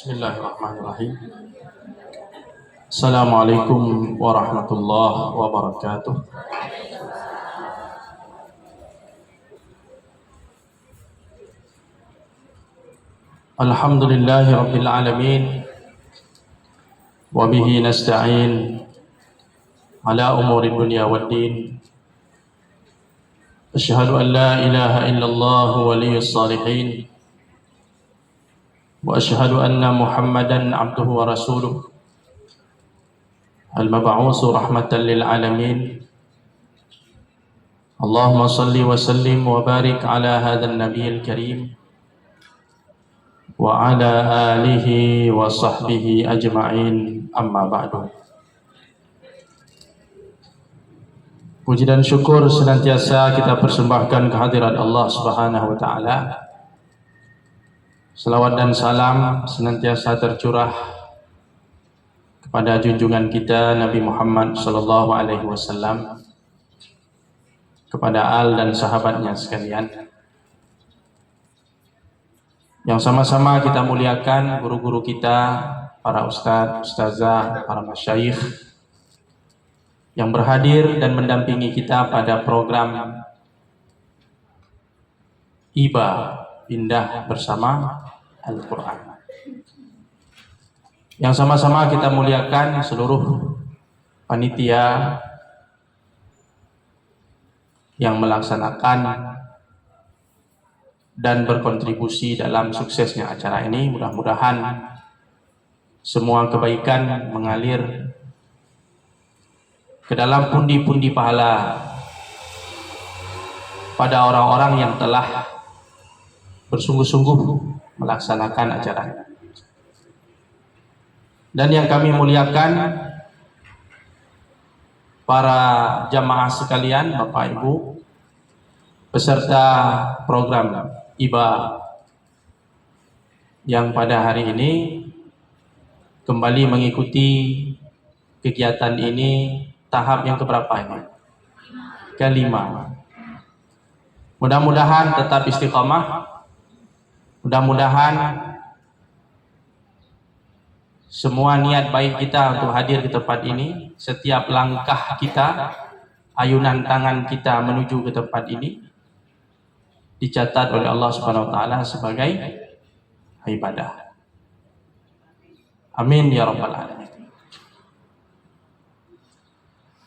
Bismillahirrahmanirrahim. Assalamualaikum warahmatullahi wabarakatuh. Alhamdulillahi rabbil alamin. Wa bihi nasta'in ala umuri dunya waddin. Asyhadu an la ilaha illallah waliyyus salihin. Wa asyhadu anna Muhammadan abduhu wa rasuluh. Al-mab'usu rahmatan lil alamin. Allahumma salli wa sallim wa barik ala hadzal nabiyil karim wa ala alihi wa sahbihi ajma'in, amma ba'du. Puji dan syukur senantiasa kita persembahkan kehadirat Allah Subhanahu wa taala. Selawat dan salam senantiasa tercurah kepada junjungan kita Nabi Muhammad sallallahu alaihi wasallam, kepada al dan sahabatnya sekalian, yang sama-sama kita muliakan guru-guru kita, para ustadz, ustazah, para masyayikh yang berhadir dan mendampingi kita pada program IBA, Indah Bersama Al-Quran. Yang sama-sama kita muliakan seluruh panitia yang melaksanakan dan berkontribusi dalam suksesnya acara ini. Mudah-mudahan semua kebaikan mengalir ke dalam pundi-pundi pahala pada orang-orang yang telah bersungguh-sungguh melaksanakan acara ini. Dan yang kami muliakan, para jamaah sekalian, Bapak Ibu, peserta program IBA yang pada hari ini kembali mengikuti kegiatan ini, tahap yang keberapa ini? Kelima. Mudah-mudahan tetap istiqamah. Mudah-mudahan semua niat baik kita untuk hadir ke tempat ini, setiap langkah kita, ayunan tangan kita menuju ke tempat ini dicatat oleh Allah Subhanahu wa taala sebagai ibadah. Amin ya rabbal alamin.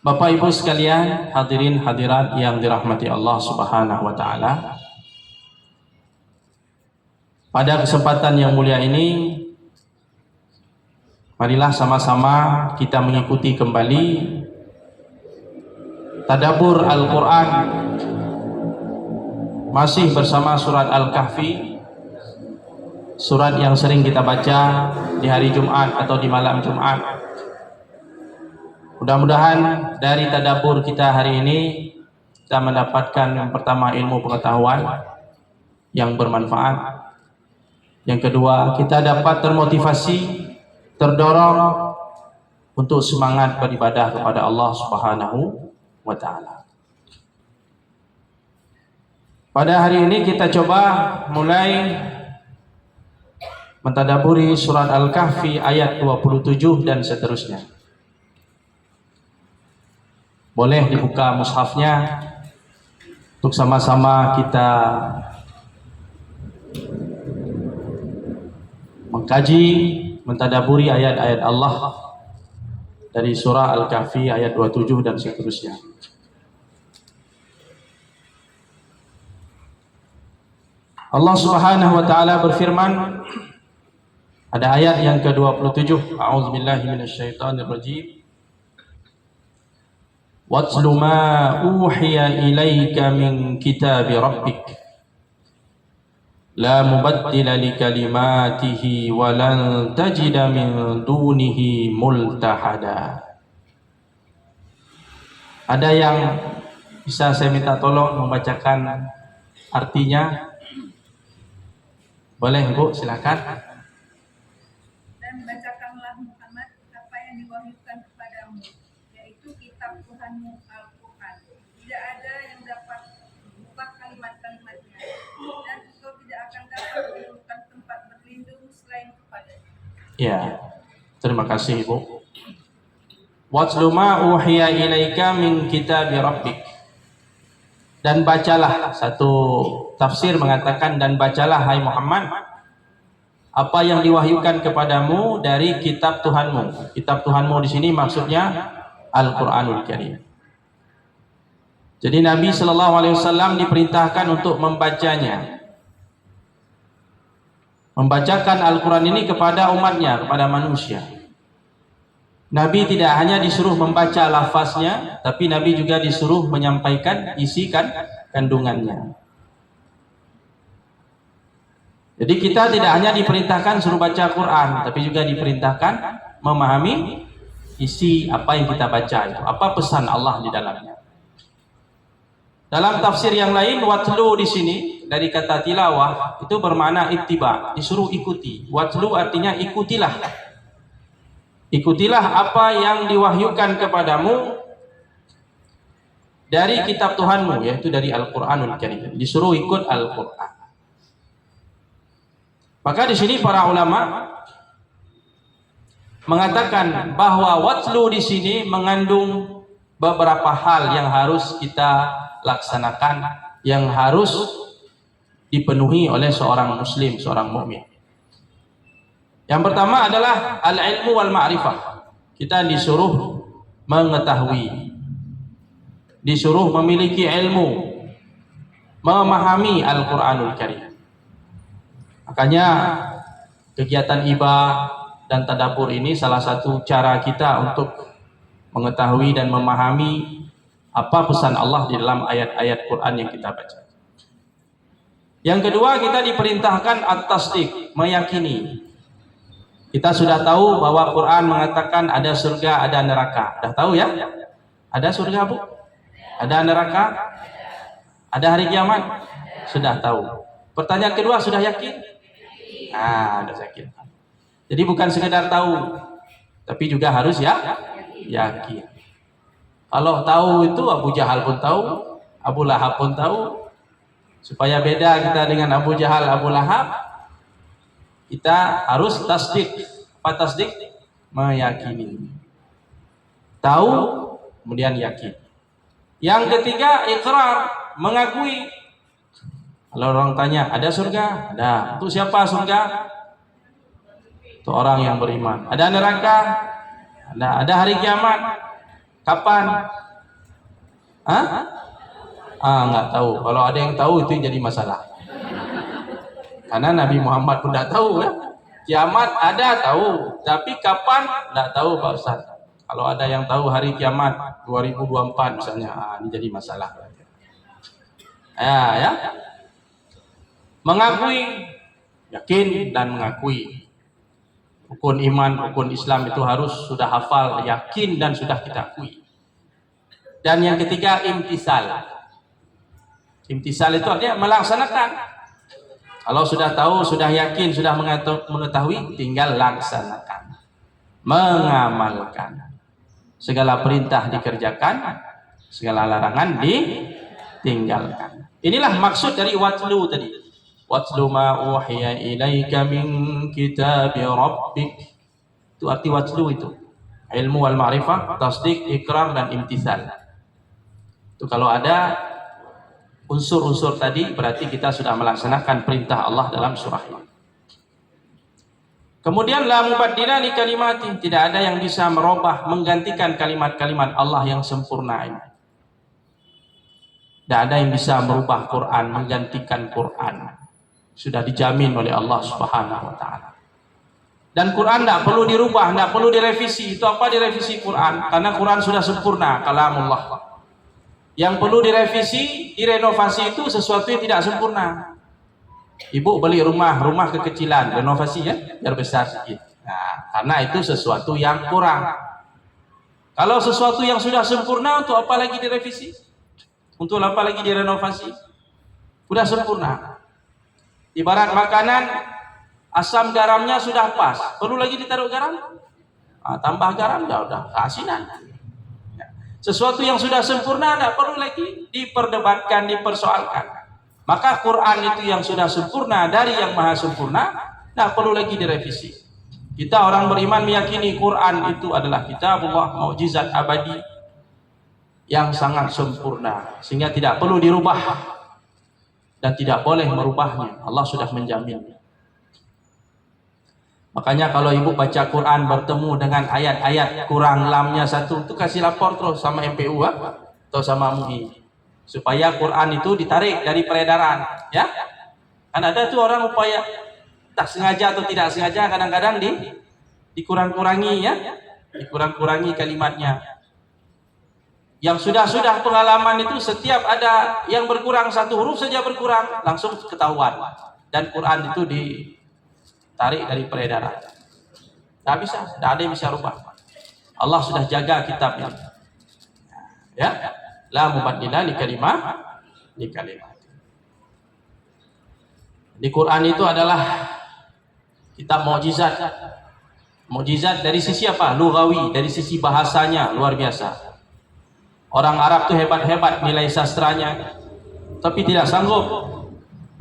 Bapak Ibu sekalian, hadirin hadirat yang dirahmati Allah Subhanahu wa taala. Pada kesempatan yang mulia ini, marilah sama-sama kita mengikuti kembali tadabbur Al-Quran, masih bersama surat Al-Kahfi, surat yang sering kita baca di hari Jumat atau di malam Jumat. Mudah-mudahan dari tadabbur kita hari ini kita mendapatkan yang pertama ilmu pengetahuan yang bermanfaat. Yang kedua, kita dapat termotivasi, terdorong untuk semangat beribadah kepada Allah Subhanahu wa taala. Pada hari ini kita coba mulai mentadaburi surat Al-Kahfi ayat 27 dan seterusnya. Boleh dibuka mushafnya untuk sama-sama kita mengkaji, mentadaburi ayat-ayat Allah dari surah Al-Kahfi ayat 27 dan seterusnya. Allah Subhanahu wa taala berfirman pada ayat yang ke-27, A'udzubillahi minasyaitonir rajim. Watlu ma uhiya ilaika min kitabi rabbik la mubaddila likalimatihi wa lan tajida min dunihi multahada. Ada yang bisa saya minta tolong membacakan artinya? Boleh Bu, silakan. Dan bacakanlah Muhammad apa yang diwahyukan kepadamu, yaitu kitab Tuhanmu Al-Quran. Tidak ada yang dapat mengubah kalimat-kalimatnya, dan engkau tidak akan dapat menemukan tempat berlindung selain kepadanya. Ya, terima kasih Ibu. Watlu ma uhiya ilaika min kitabi rabbik. Dan bacalah, satu tafsir mengatakan dan bacalah hai Muhammad apa yang diwahyukan kepadamu dari kitab Tuhanmu. Kitab Tuhanmu di sini maksudnya Al-Qur'anul Karim. Jadi Nabi Shallallahu Alaihi Wasallam diperintahkan untuk membacanya, membacakan Al-Quran ini kepada umatnya, kepada manusia. Nabi tidak hanya disuruh membaca lafaznya, tapi Nabi juga disuruh menyampaikan isi kandungannya. Jadi kita tidak hanya diperintahkan suruh baca Quran, tapi juga diperintahkan memahami isi apa yang kita baca itu, apa pesan Allah di dalamnya. Dalam tafsir yang lain, watlu di sini dari kata tilawah itu bermakna ittiba, disuruh ikuti. Watlu artinya ikutilah. Ikutilah apa yang diwahyukan kepadamu dari kitab Tuhanmu, yaitu dari Al-Qur'anul Karim. Disuruh ikut Al-Qur'an. Maka di sini para ulama mengatakan bahwa watlu di sini mengandung beberapa hal yang harus kita laksanakan, yang harus dipenuhi oleh seorang muslim, seorang mukmin. Yang pertama adalah al-ilmu wal ma'rifah. Kita disuruh mengetahui, disuruh memiliki ilmu, memahami Al-Qur'anul Karim. Makanya kegiatan ibah dan tadabbur ini salah satu cara kita untuk mengetahui dan memahami apa pesan Allah di dalam ayat-ayat Quran yang kita baca. Yang kedua, kita diperintahkan at-tasdiq, meyakini. Kita sudah tahu bahwa Quran mengatakan ada surga, ada neraka. Sudah tahu ya? Ada surga, Bu? Ada neraka? Ada hari kiamat? Sudah tahu. Pertanyaan kedua, sudah yakin? Sudah yakin. Jadi bukan sekedar tahu, tapi juga harus ya yakin. Kalau tahu itu Abu Jahal pun tahu, Abu Lahab pun tahu. Supaya beda kita dengan Abu Jahal, Abu Lahab, kita harus tasdik. Apa tasdik? Meyakini. Tahu, kemudian yakin. Yang ketiga, ikrar, mengakui. Kalau orang tanya, ada surga? Ada. Untuk siapa surga? Untuk orang yang beriman. Ada neraka? Ada. Ada hari kiamat? Kapan? Nggak tahu. Kalau ada yang tahu itu yang jadi masalah. Karena Nabi Muhammad pun tidak tahu ya. Kiamat ada tahu, tapi kapan tidak tahu Pak Ustaz. Kalau ada yang tahu hari kiamat 2024 misalnya, ini jadi masalah. Ya. Mengakui, yakin dan mengakui. Rukun iman, rukun Islam itu harus sudah hafal, yakin dan sudah kita akui. Dan yang ketiga, imtisal. Imtisal itu artinya melaksanakan. Kalau sudah tahu, sudah yakin, sudah mengetahui, tinggal laksanakan. Mengamalkan. Segala perintah dikerjakan, segala larangan ditinggalkan. Inilah maksud dari watlu tadi. Watlu ma uhiya ilaika min kitabi rabbik. Itu arti watlu itu. Ilmu wal ma'rifah, tasdik, ikrar dan imtisal. Itu kalau ada unsur-unsur tadi berarti kita sudah melaksanakan perintah Allah dalam surah ini. Kemudian la mubaddila li kalimati, tidak ada yang bisa merubah, menggantikan kalimat-kalimat Allah yang sempurna ini. Tidak ada yang bisa merubah Quran, menggantikan Quran. Sudah dijamin oleh Allah Subhanahu wa taala. Dan Quran tidak perlu dirubah, tidak perlu direvisi. Itu apa direvisi Quran? Karena Quran sudah sempurna, kalamullah. Yang perlu direvisi, direnovasi itu sesuatu yang tidak sempurna. Ibu beli rumah kekecilan, renovasi ya, biar besar sedikit. Nah, karena itu sesuatu yang kurang. Kalau sesuatu yang sudah sempurna, untuk apa lagi direvisi? Untuk apa lagi direnovasi? Sudah sempurna. Ibarat makanan, asam garamnya sudah pas, perlu lagi ditaruh garam? Tambah garam, udah keasinan. Sesuatu yang sudah sempurna tidak perlu lagi diperdebatkan, dipersoalkan. Maka Quran itu yang sudah sempurna dari yang maha sempurna, tidak perlu lagi direvisi. Kita orang beriman meyakini Quran itu adalah kitabullah, mukjizat abadi yang sangat sempurna, sehingga tidak perlu dirubah dan tidak boleh merubahnya. Allah sudah menjamin. Makanya kalau ibu baca Quran bertemu dengan ayat-ayat kurang lamnya satu, itu kasih lapor terus sama MPU atau sama MUI, supaya Quran itu ditarik dari peredaran, ya. Kan ada tuh orang upaya tak sengaja atau tidak sengaja, kadang-kadang dikurang-kurangi, ya, dikurang-kurangi kalimatnya. Yang sudah pengalaman itu setiap ada yang berkurang satu huruf saja berkurang, langsung ketahuan, dan Quran itu ditarik dari peredaran. Tidak bisa, tidak ada yang bisa rubah. Allah sudah jaga kitabnya, ya. La mubaddila li kalimat. Di Quran itu adalah kitab mukjizat. Mukjizat dari sisi apa? Lughawi, dari sisi bahasanya luar biasa. Orang Arab tuh hebat-hebat nilai sastranya, tapi tidak sanggup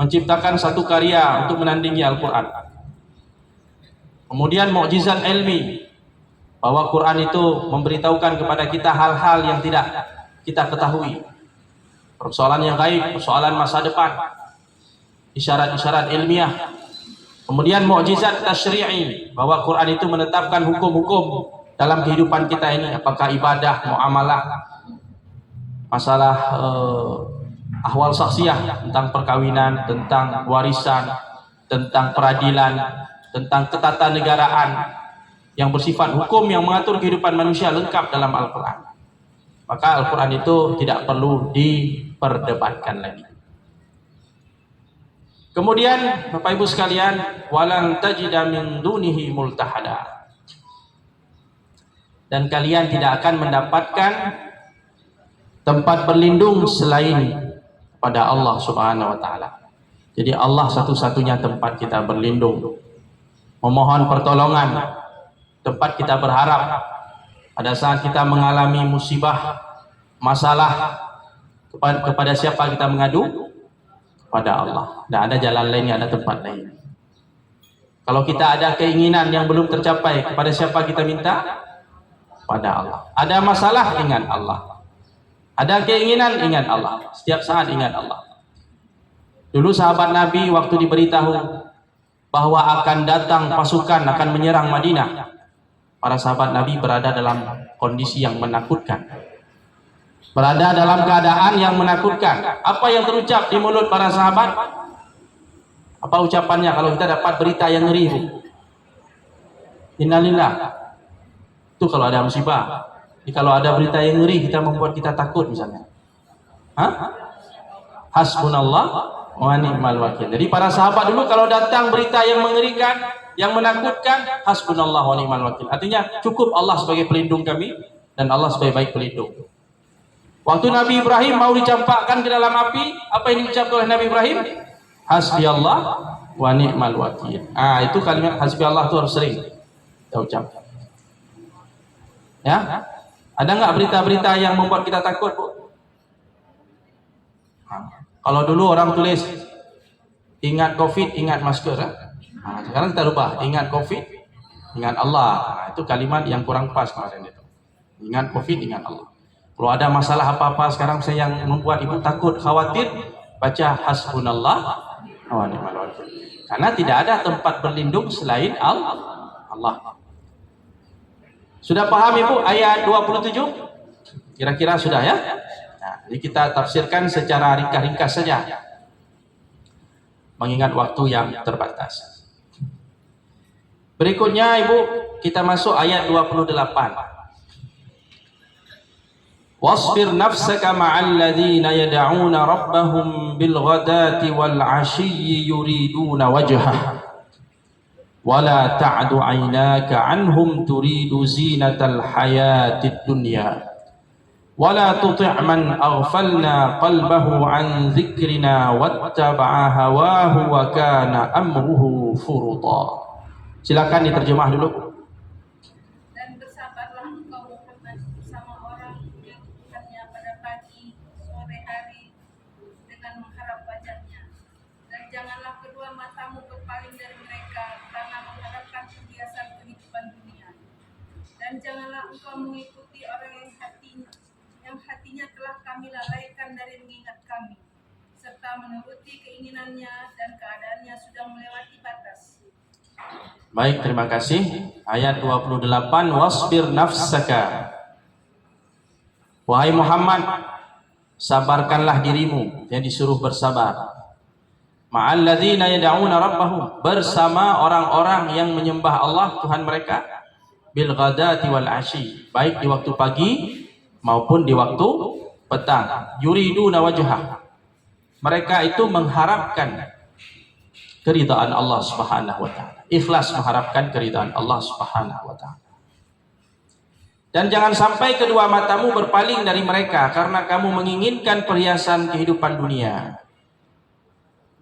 menciptakan satu karya untuk menandingi Al-Quran. Kemudian mukjizat ilmi, bahwa Quran itu memberitahukan kepada kita hal-hal yang tidak kita ketahui, persoalan yang gaib, persoalan masa depan, isyarat-isyarat ilmiah. Kemudian mukjizat tasyri'i, bahwa Quran itu menetapkan hukum-hukum dalam kehidupan kita ini, apakah ibadah, muamalah, masalah ahwal saksiyah, tentang perkawinan, tentang warisan, tentang peradilan, tentang ketatanegaraan, yang bersifat hukum yang mengatur kehidupan manusia lengkap dalam Al-Quran. Maka Al-Quran itu tidak perlu diperdebatkan lagi. Kemudian Bapak Ibu sekalian, walan tajida min dunihi multahada, dan kalian tidak akan mendapatkan tempat berlindung selain pada Allah Subhanahu wa taala. Jadi Allah satu-satunya tempat kita berlindung, memohon pertolongan, tempat kita berharap pada saat kita mengalami musibah, masalah. Kepada siapa kita mengadu? Kepada Allah. Tidak ada jalan lain, ada tempat lain. Kalau kita ada keinginan yang belum tercapai, kepada siapa kita minta? Pada Allah. Ada masalah, ingat Allah. Ada keinginan, ingat Allah. Setiap saat ingat Allah. Dulu sahabat Nabi waktu diberitahu bahwa akan datang pasukan akan menyerang Madinah, para sahabat Nabi berada dalam kondisi yang menakutkan, berada dalam keadaan yang menakutkan. Apa yang terucap di mulut para sahabat? Apa ucapannya kalau kita dapat berita yang ngeri? Innalillah. Itu kalau ada musibah. Kalau ada berita yang ngeri, kita membuat kita takut misalnya. Hasbunallah wa ni'mal wakil. Jadi para sahabat dulu kalau datang berita yang mengerikan, yang menakutkan, hasbunallah wa ni'mal wakil. Artinya cukup Allah sebagai pelindung kami dan Allah sebagai baik pelindung. Waktu Nabi Ibrahim mau dicampakkan ke dalam api, apa yang diucapkan oleh Nabi Ibrahim? Hasbiyallah wa ni'mal wakil. Itu kalimat hasbiyallah itu harus sering kita ucapkan. Ya. Ada nggak berita-berita yang membuat kita takut, Bu? Kalau dulu orang tulis ingat COVID, ingat masker, sekarang kita rubah, ingat COVID, ingat Allah. Itu kalimat yang kurang pas kemarin itu. Ingat COVID, ingat Allah. Kalau ada masalah apa-apa sekarang saya yang membuat ibu takut, khawatir, baca hasbunallah wa ni'mal wakil. Karena tidak ada tempat berlindung selain Allah. Sudah paham Ibu ayat 27? Kira-kira sudah ya? Nah, jadi kita tafsirkan secara ringkas saja, mengingat waktu yang terbatas. Berikutnya Ibu, kita masuk ayat 28. Wasbir nafsaka ma'al ladzina yad'una rabbahum bil ghadati wal 'ashiyyi yuriduna wajhah wala ta'du 'ainaka 'anhum turidu zinatal hayatid dunya wala tuti' man aghfalna qalbahu 'an dzikrina wattaba'a hawahu wa kana amruhu furuta. Silakan diterjemah dulu. Dan bersabarlah engkau Muhammad bersama orang yang Tuhannya pada pagi sore hari dengan mengharap wajahnya, dan janganlah kedua matamu berpaling dari mereka karena mengharapkan kebiasaan kehidupan Dan janganlah engkau mengikuti orang yang hatinya telah kami lalaikan dari mengingat kami, serta menuruti keinginannya dan keadaannya sudah melewati batas. Baik, terima kasih. Ayat 28, wasbir nafsaka. Wahai Muhammad, sabarkanlah dirimu, yang disuruh bersabar. Ma'al ladzina yad'una rabbahum, bersama orang-orang yang menyembah Allah Tuhan mereka, bil ghadati wal asyi, baik di waktu pagi maupun di waktu petang. Yuriduna wajhah, mereka itu mengharapkan keridhaan Allah Subhanahu wa taala. Ikhlas mengharapkan keridhaan Allah Subhanahu wa taala. Dan jangan sampai kedua matamu berpaling dari mereka karena kamu menginginkan perhiasan kehidupan dunia.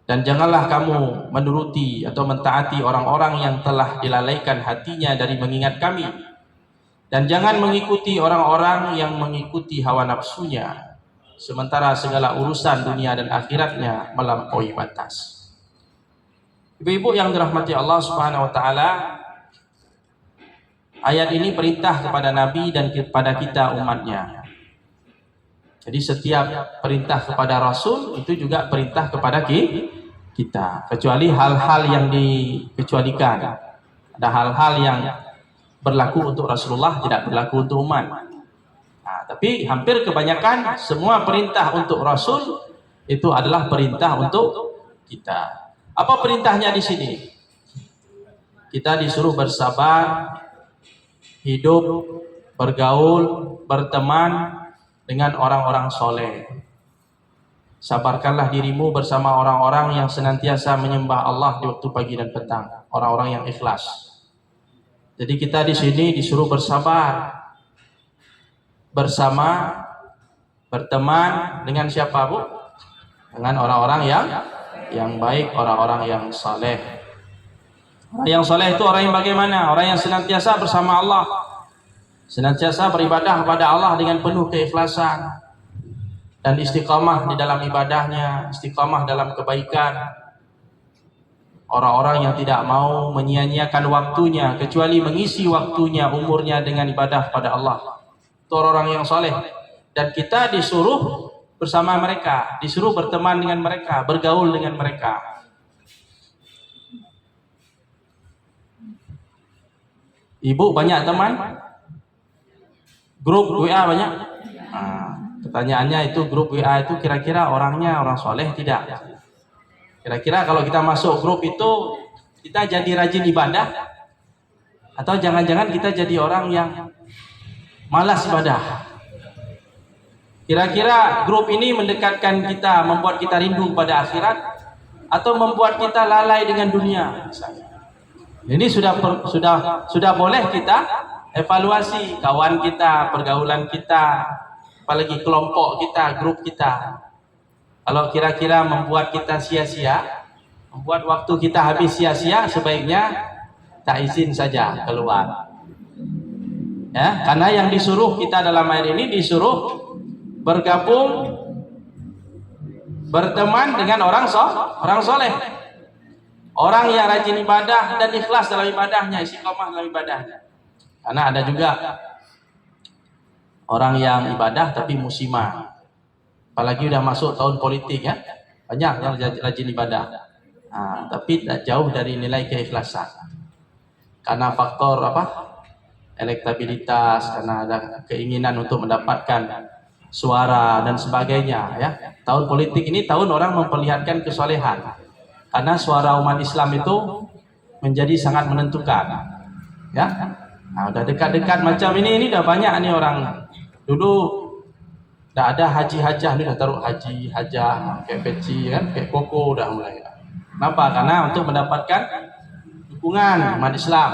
Dan janganlah kamu menuruti atau mentaati orang-orang yang telah dilalaikan hatinya dari mengingat kami. Dan jangan mengikuti orang-orang yang mengikuti hawa nafsunya, sementara segala urusan dunia dan akhiratnya melampaui batas. Ibu-ibu yang dirahmati Allah Subhanahu wa taala, ayat ini perintah kepada Nabi dan kepada kita umatnya. Jadi setiap perintah kepada Rasul itu juga perintah kepada kita, kecuali hal-hal yang dikecualikan. Ada hal-hal yang berlaku untuk Rasulullah, tidak berlaku untuk umat. Nah, tapi hampir kebanyakan semua perintah untuk Rasul itu adalah perintah untuk kita. Apa perintahnya di sini? Kita disuruh bersabar, hidup, bergaul, berteman dengan orang-orang soleh. Sabarkanlah dirimu bersama orang-orang yang senantiasa menyembah Allah di waktu pagi dan petang, orang-orang yang ikhlas. Jadi kita di sini disuruh bersabar, bersama, berteman dengan siapa, Bu? Dengan orang-orang yang baik, orang-orang yang saleh. Orang yang saleh itu orang yang bagaimana? Orang yang senantiasa bersama Allah, senantiasa beribadah kepada Allah dengan penuh keikhlasan dan istiqamah di dalam ibadahnya, istiqamah dalam kebaikan. Orang-orang yang tidak mau menyia-nyiakan waktunya, kecuali mengisi waktunya, umurnya dengan ibadah kepada Allah. Itu orang-orang yang saleh. Dan kita disuruh bersama mereka, disuruh berteman dengan mereka, bergaul dengan mereka. Ibu banyak teman? Grup WA banyak? Nah, pertanyaannya itu grup WA itu kira-kira orangnya orang soleh tidak? Kira-kira kalau kita masuk grup itu kita jadi rajin ibadah? Atau jangan-jangan kita jadi orang yang malas ibadah? Kira-kira grup ini mendekatkan kita, membuat kita rindu pada akhirat, atau membuat kita lalai dengan dunia? Ini sudah boleh kita evaluasi kawan kita, pergaulan kita, apalagi kelompok kita, grup kita. Kalau kira-kira membuat kita sia-sia, membuat waktu kita habis sia-sia, sebaiknya tak izin saja keluar. Ya, karena yang disuruh kita dalam ayat ini disuruh bergabung, berteman dengan orang soleh, orang yang rajin ibadah dan ikhlas dalam ibadahnya, istiqomah dalam ibadahnya. Karena ada juga orang yang ibadah tapi musiman, apalagi udah masuk tahun politik ya, banyak yang rajin ibadah, tapi jauh dari nilai keikhlasan. Karena faktor elektabilitas, karena ada keinginan untuk mendapatkan suara dan sebagainya ya. Tahun politik ini tahun orang memperlihatkan kesolehan, karena suara umat Islam itu menjadi sangat menentukan ya. Nah, udah dekat-dekat macam ini udah banyak nih orang. Dulu udah ada haji-hajah, ini udah taruh haji-hajah kayak peci kan, kayak koko udah mulai. Kenapa? Karena untuk mendapatkan dukungan umat Islam.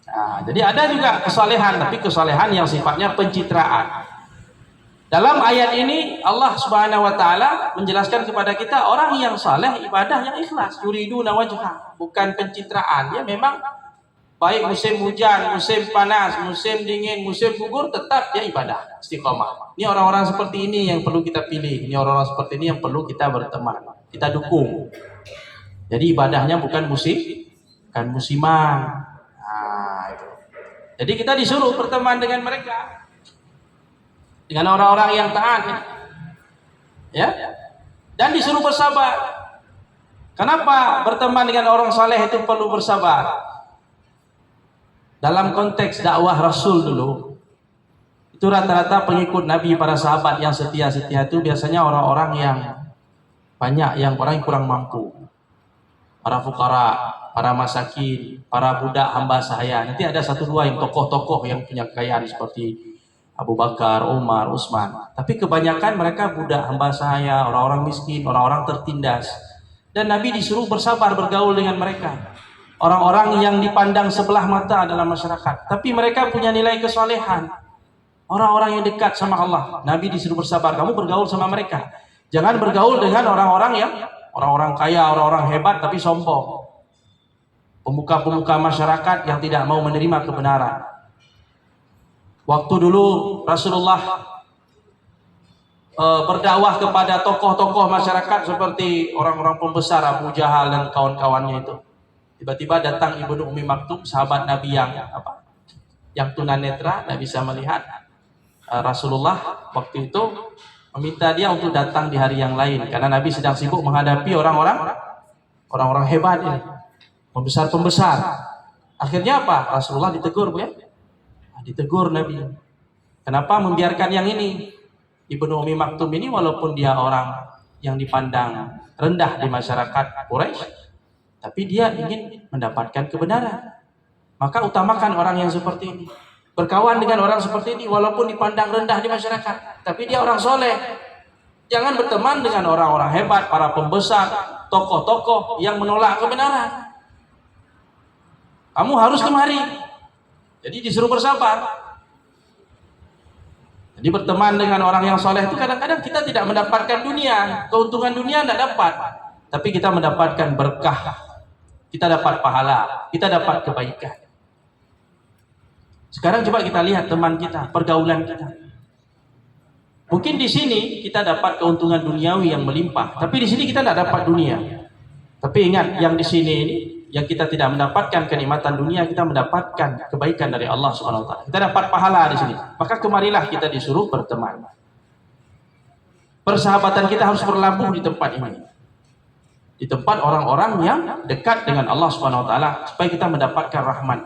Nah, jadi ada juga kesolehan, tapi kesolehan yang sifatnya pencitraan. Dalam ayat ini Allah Subhanahu wa taala menjelaskan kepada kita orang yang saleh ibadah yang ikhlas, yuriduna wajhah, bukan pencitraan. Ya memang baik musim hujan, musim panas, musim dingin, musim gugur, tetap dia ibadah, istiqomah. Ini orang-orang seperti ini yang perlu kita pilih. Ini orang-orang seperti ini yang perlu kita berteman, kita dukung. Jadi ibadahnya bukan musiman. Nah, itu. Jadi kita disuruh berteman dengan mereka, dengan orang-orang yang taat, ya, dan disuruh bersabar. Kenapa berteman dengan orang saleh itu perlu bersabar? Dalam konteks dakwah Rasul dulu, itu rata-rata pengikut Nabi, para sahabat yang setia-setia itu biasanya orang-orang yang banyak, yang orang yang kurang mampu, para fukara, para masakin, para budak hamba sahaya. Nanti ada satu dua yang tokoh-tokoh yang punya kekayaan seperti Abu Bakar, Umar, Utsman. Tapi kebanyakan mereka budak hamba sahaya, orang-orang miskin, orang-orang tertindas. Dan Nabi disuruh bersabar bergaul dengan mereka. Orang-orang yang dipandang sebelah mata dalam masyarakat, tapi mereka punya nilai kesolehan. Orang-orang yang dekat sama Allah, Nabi disuruh bersabar. Kamu bergaul sama mereka. Jangan bergaul dengan orang-orang yang orang-orang kaya, orang-orang hebat tapi sombong. Pemuka-pemuka masyarakat yang tidak mau menerima kebenaran. Waktu dulu Rasulullah berdakwah kepada tokoh-tokoh masyarakat seperti orang-orang pembesar Abu Jahal dan kawan-kawannya itu. Tiba-tiba datang Ibnu Ummi Maktum, sahabat Nabi yang tunanetra, tidak bisa melihat. Rasulullah waktu itu meminta dia untuk datang di hari yang lain karena Nabi sedang sibuk menghadapi orang-orang hebat ini, pembesar-pembesar. Akhirnya apa? Rasulullah ditegur, Bu, ya? Ditegur Nabi. Kenapa membiarkan yang ini? Ibnu Ummi Maktum ini walaupun dia orang yang dipandang rendah di masyarakat Quraisy, tapi dia ingin mendapatkan kebenaran. Maka utamakan orang yang seperti ini. Berkawan dengan orang seperti ini walaupun dipandang rendah di masyarakat, tapi dia orang soleh. Jangan berteman dengan orang-orang hebat, para pembesar, tokoh-tokoh yang menolak kebenaran. Kamu harus kemari. Jadi disuruh bersabar. Jadi berteman dengan orang yang soleh itu kadang-kadang kita tidak mendapatkan dunia, keuntungan dunia tidak dapat, tapi kita mendapatkan berkah, kita dapat pahala, kita dapat kebaikan. Sekarang coba kita lihat teman kita, pergaulan kita. Mungkin di sini kita dapat keuntungan duniawi yang melimpah, tapi di sini kita tidak dapat dunia. Tapi ingat, yang di sini ini, yang kita tidak mendapatkan kenikmatan dunia, kita mendapatkan kebaikan dari Allah Subhanahu wa taala. Kita dapat pahala di sini. Maka kemarilah kita disuruh berteman. Persahabatan kita harus berlabuh di tempat ini. Di tempat orang-orang yang dekat dengan Allah Subhanahu wa taala supaya kita mendapatkan rahmat.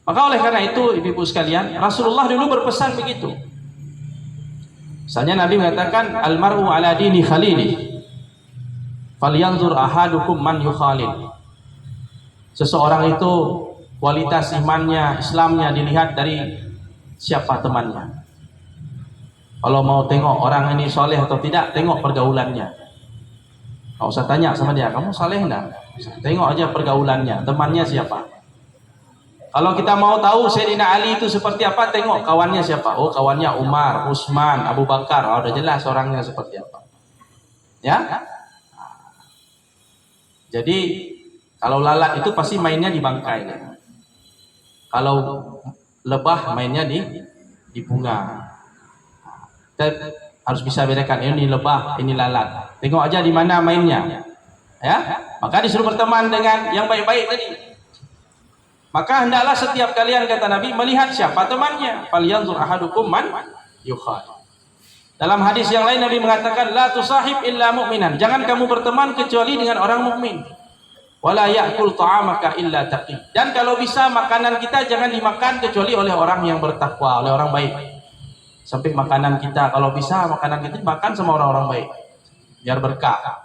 Maka oleh karena itu, ibu-ibu sekalian, Rasulullah dulu berpesan begitu. Misalnya Nabi mengatakan, "Al-mar'u ala dini khalili, falyanzur ahadukum man yukhalil." Seseorang itu kualitas imannya, Islamnya dilihat dari siapa temannya. Kalau mau tengok orang ini soleh atau tidak, tengok pergaulannya. Nggak usah tanya sama dia, kamu soleh enggak? Tengok aja pergaulannya, temannya siapa. Kalau kita mau tahu Sayyidina Ali itu seperti apa, tengok kawannya siapa. Oh, kawannya Umar, Utsman, Abu Bakar. Oh, udah jelas orangnya seperti apa. Ya? Jadi kalau lalat itu pasti mainnya di bangkai. Kalau lebah mainnya di bunga. Kita harus bisa bedakan ini lebah, ini lalat. Tengok aja di mana mainnya. Ya? Maka disuruh berteman dengan yang baik-baik tadi. Maka hendaklah setiap kalian, kata Nabi, melihat siapa temannya. Falyanzur ahadukum man yukhalil. Dalam hadis yang lain Nabi mengatakan, la tusahib illa mu'minan. Jangan kamu berteman kecuali dengan orang mukmin. Wala ya'kul ta'amaka illa taqi. Dan kalau bisa makanan kita jangan dimakan kecuali oleh orang yang bertakwa, oleh orang baik. Sampai makanan kita, kalau bisa makanan kita dimakan sama orang-orang baik, biar berkah.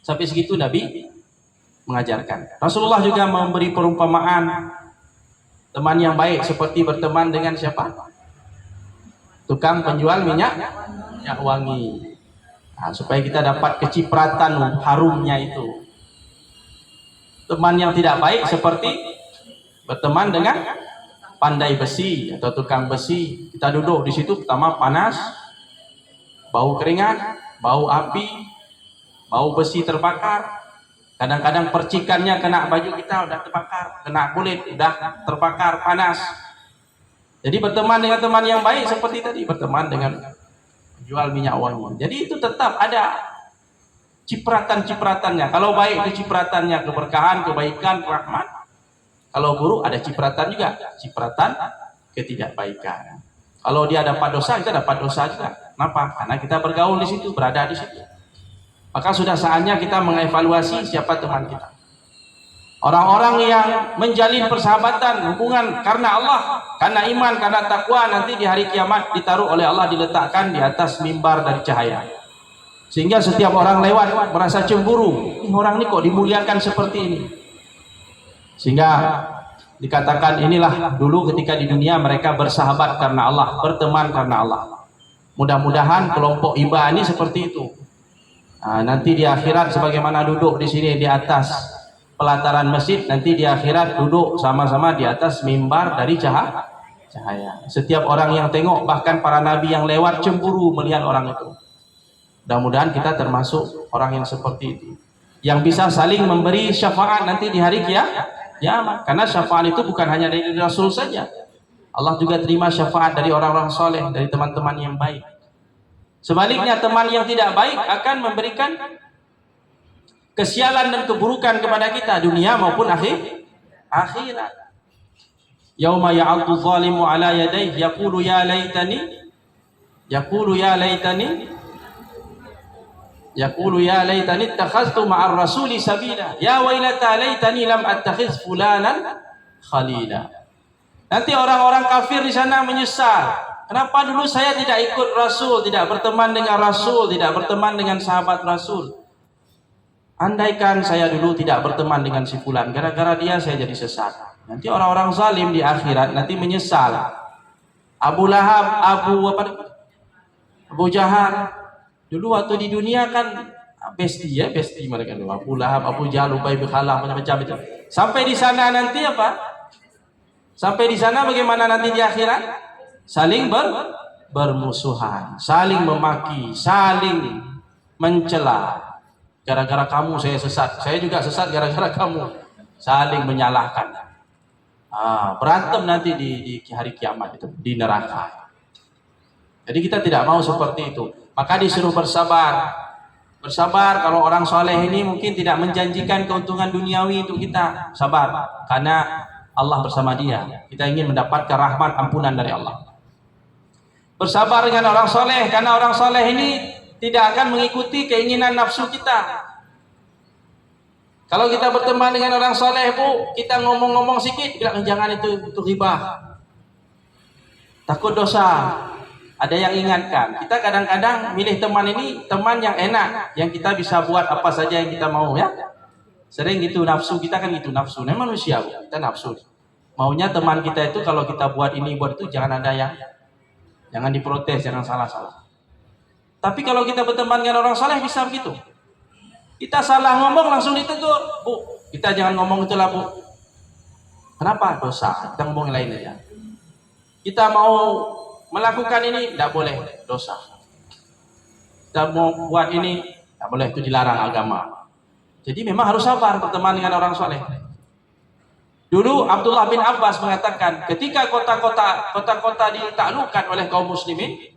Sampai segitu Nabi mengajarkan. Rasulullah juga memberi perumpamaan teman yang baik seperti berteman dengan siapa? Tukang penjual minyak wangi. Nah, supaya kita dapat kecipratan harumnya itu. Teman yang tidak baik seperti berteman dengan pandai besi atau tukang besi. Kita duduk di situ, pertama panas, bau keringat, bau api, bau besi terbakar. Kadang-kadang percikannya kena baju kita udah terbakar, kena kulit udah terbakar, panas. Jadi berteman dengan teman yang baik seperti tadi, berteman dengan jual minyak wangi. Jadi itu tetap ada cipratan-cipratannya. Kalau baik itu cipratannya keberkahan, kebaikan, rahmat. Kalau buruk ada cipratan juga, cipratan ketidakbaikan. Kalau dia dapat dosa, kita dapat dosa juga. Kenapa? Karena kita bergaul di situ, berada di situ. Maka sudah saatnya kita mengevaluasi siapa teman kita. Orang-orang yang menjalin persahabatan, hubungan karena Allah, karena iman, karena takwa, nanti di hari kiamat ditaruh oleh Allah, diletakkan di atas mimbar dari cahaya. Sehingga setiap orang lewat merasa cemburu. Orang ini kok dimuliakan seperti ini. Sehingga dikatakan inilah dulu ketika di dunia mereka bersahabat karena Allah, berteman karena Allah. Mudah-mudahan kelompok iba ini seperti itu. Nah, nanti di akhirat sebagaimana duduk di sini di atas pelataran masjid, nanti di akhirat duduk sama-sama di atas mimbar dari cahaya. Setiap orang yang tengok, bahkan para nabi yang lewat cemburu melihat orang itu. Mudah-mudahan kita termasuk orang yang seperti itu, yang bisa saling memberi syafaat nanti di hari kiamat. Karena syafaat itu bukan hanya dari Rasul saja. Allah juga terima syafaat dari orang-orang soleh, dari teman-teman yang baik. Sebaliknya teman yang tidak baik akan memberikan kesialan dan keburukan kepada kita dunia maupun akhirat. Yauma ya'addu zalimu ala yadayhi yaqulu ya laitani ittakhadhtu ma'ar rasuli sabila ya wailata laitani lam attakhiz fulanan khalila. Nanti orang-orang kafir di sana menyesal. Kenapa dulu saya tidak ikut Rasul, tidak berteman dengan Rasul, tidak berteman dengan sahabat Rasul? Andaikan saya dulu tidak berteman dengan si fulan, gara-gara dia saya jadi sesat. Nanti orang-orang zalim di akhirat nanti menyesal. Abu Lahab, Abu Jahal, dulu waktu di dunia kan bestie mereka dulu. Abu Lahab, Abu Jahal, Ubay bin Khalaf, macam-macam itu. Sampai di sana nanti apa? Sampai di sana bagaimana nanti di akhirat? Saling bermusuhan, saling memaki, saling mencela. Gara-gara kamu saya sesat, saya juga sesat gara-gara kamu. Saling menyalahkan. Berantem nanti di hari kiamat itu, di neraka. Jadi kita tidak mau seperti itu. Maka disuruh bersabar. Bersabar, kalau orang soleh ini mungkin tidak menjanjikan keuntungan duniawi untuk kita. Sabar, karena Allah bersama dia. Kita ingin mendapatkan rahmat ampunan dari Allah. Bersabar dengan orang soleh, karena orang soleh ini tidak akan mengikuti keinginan nafsu kita. Kalau kita berteman dengan orang soleh, Bu, kita ngomong-ngomong sedikit, bilang jangan itu ghibah. Takut dosa. Ada yang ingatkan. Kita kadang-kadang milih teman ini, teman yang enak, yang kita bisa buat apa saja yang kita mau, ya. Sering gitu, nafsu kita kan gitu, nafsu. Nah, manusia, Bu, kita nafsu. Maunya teman kita itu kalau kita buat ini, buat itu, jangan ada yang, jangan diprotes, jangan salah-salah. Tapi kalau kita berteman dengan orang saleh bisa begitu. Kita salah ngomong langsung ditegur, Bu, kita jangan ngomong itulah, Bu. Kenapa? Dosa. Kita ngomong yang lain aja. Kita mau melakukan ini, tidak boleh, dosa. Kita mau buat ini, tidak boleh, itu dilarang agama. Jadi memang harus sabar berteman dengan orang soleh. Dulu Abdullah bin Abbas mengatakan, ketika kota-kota ditaklukkan oleh kaum muslimin,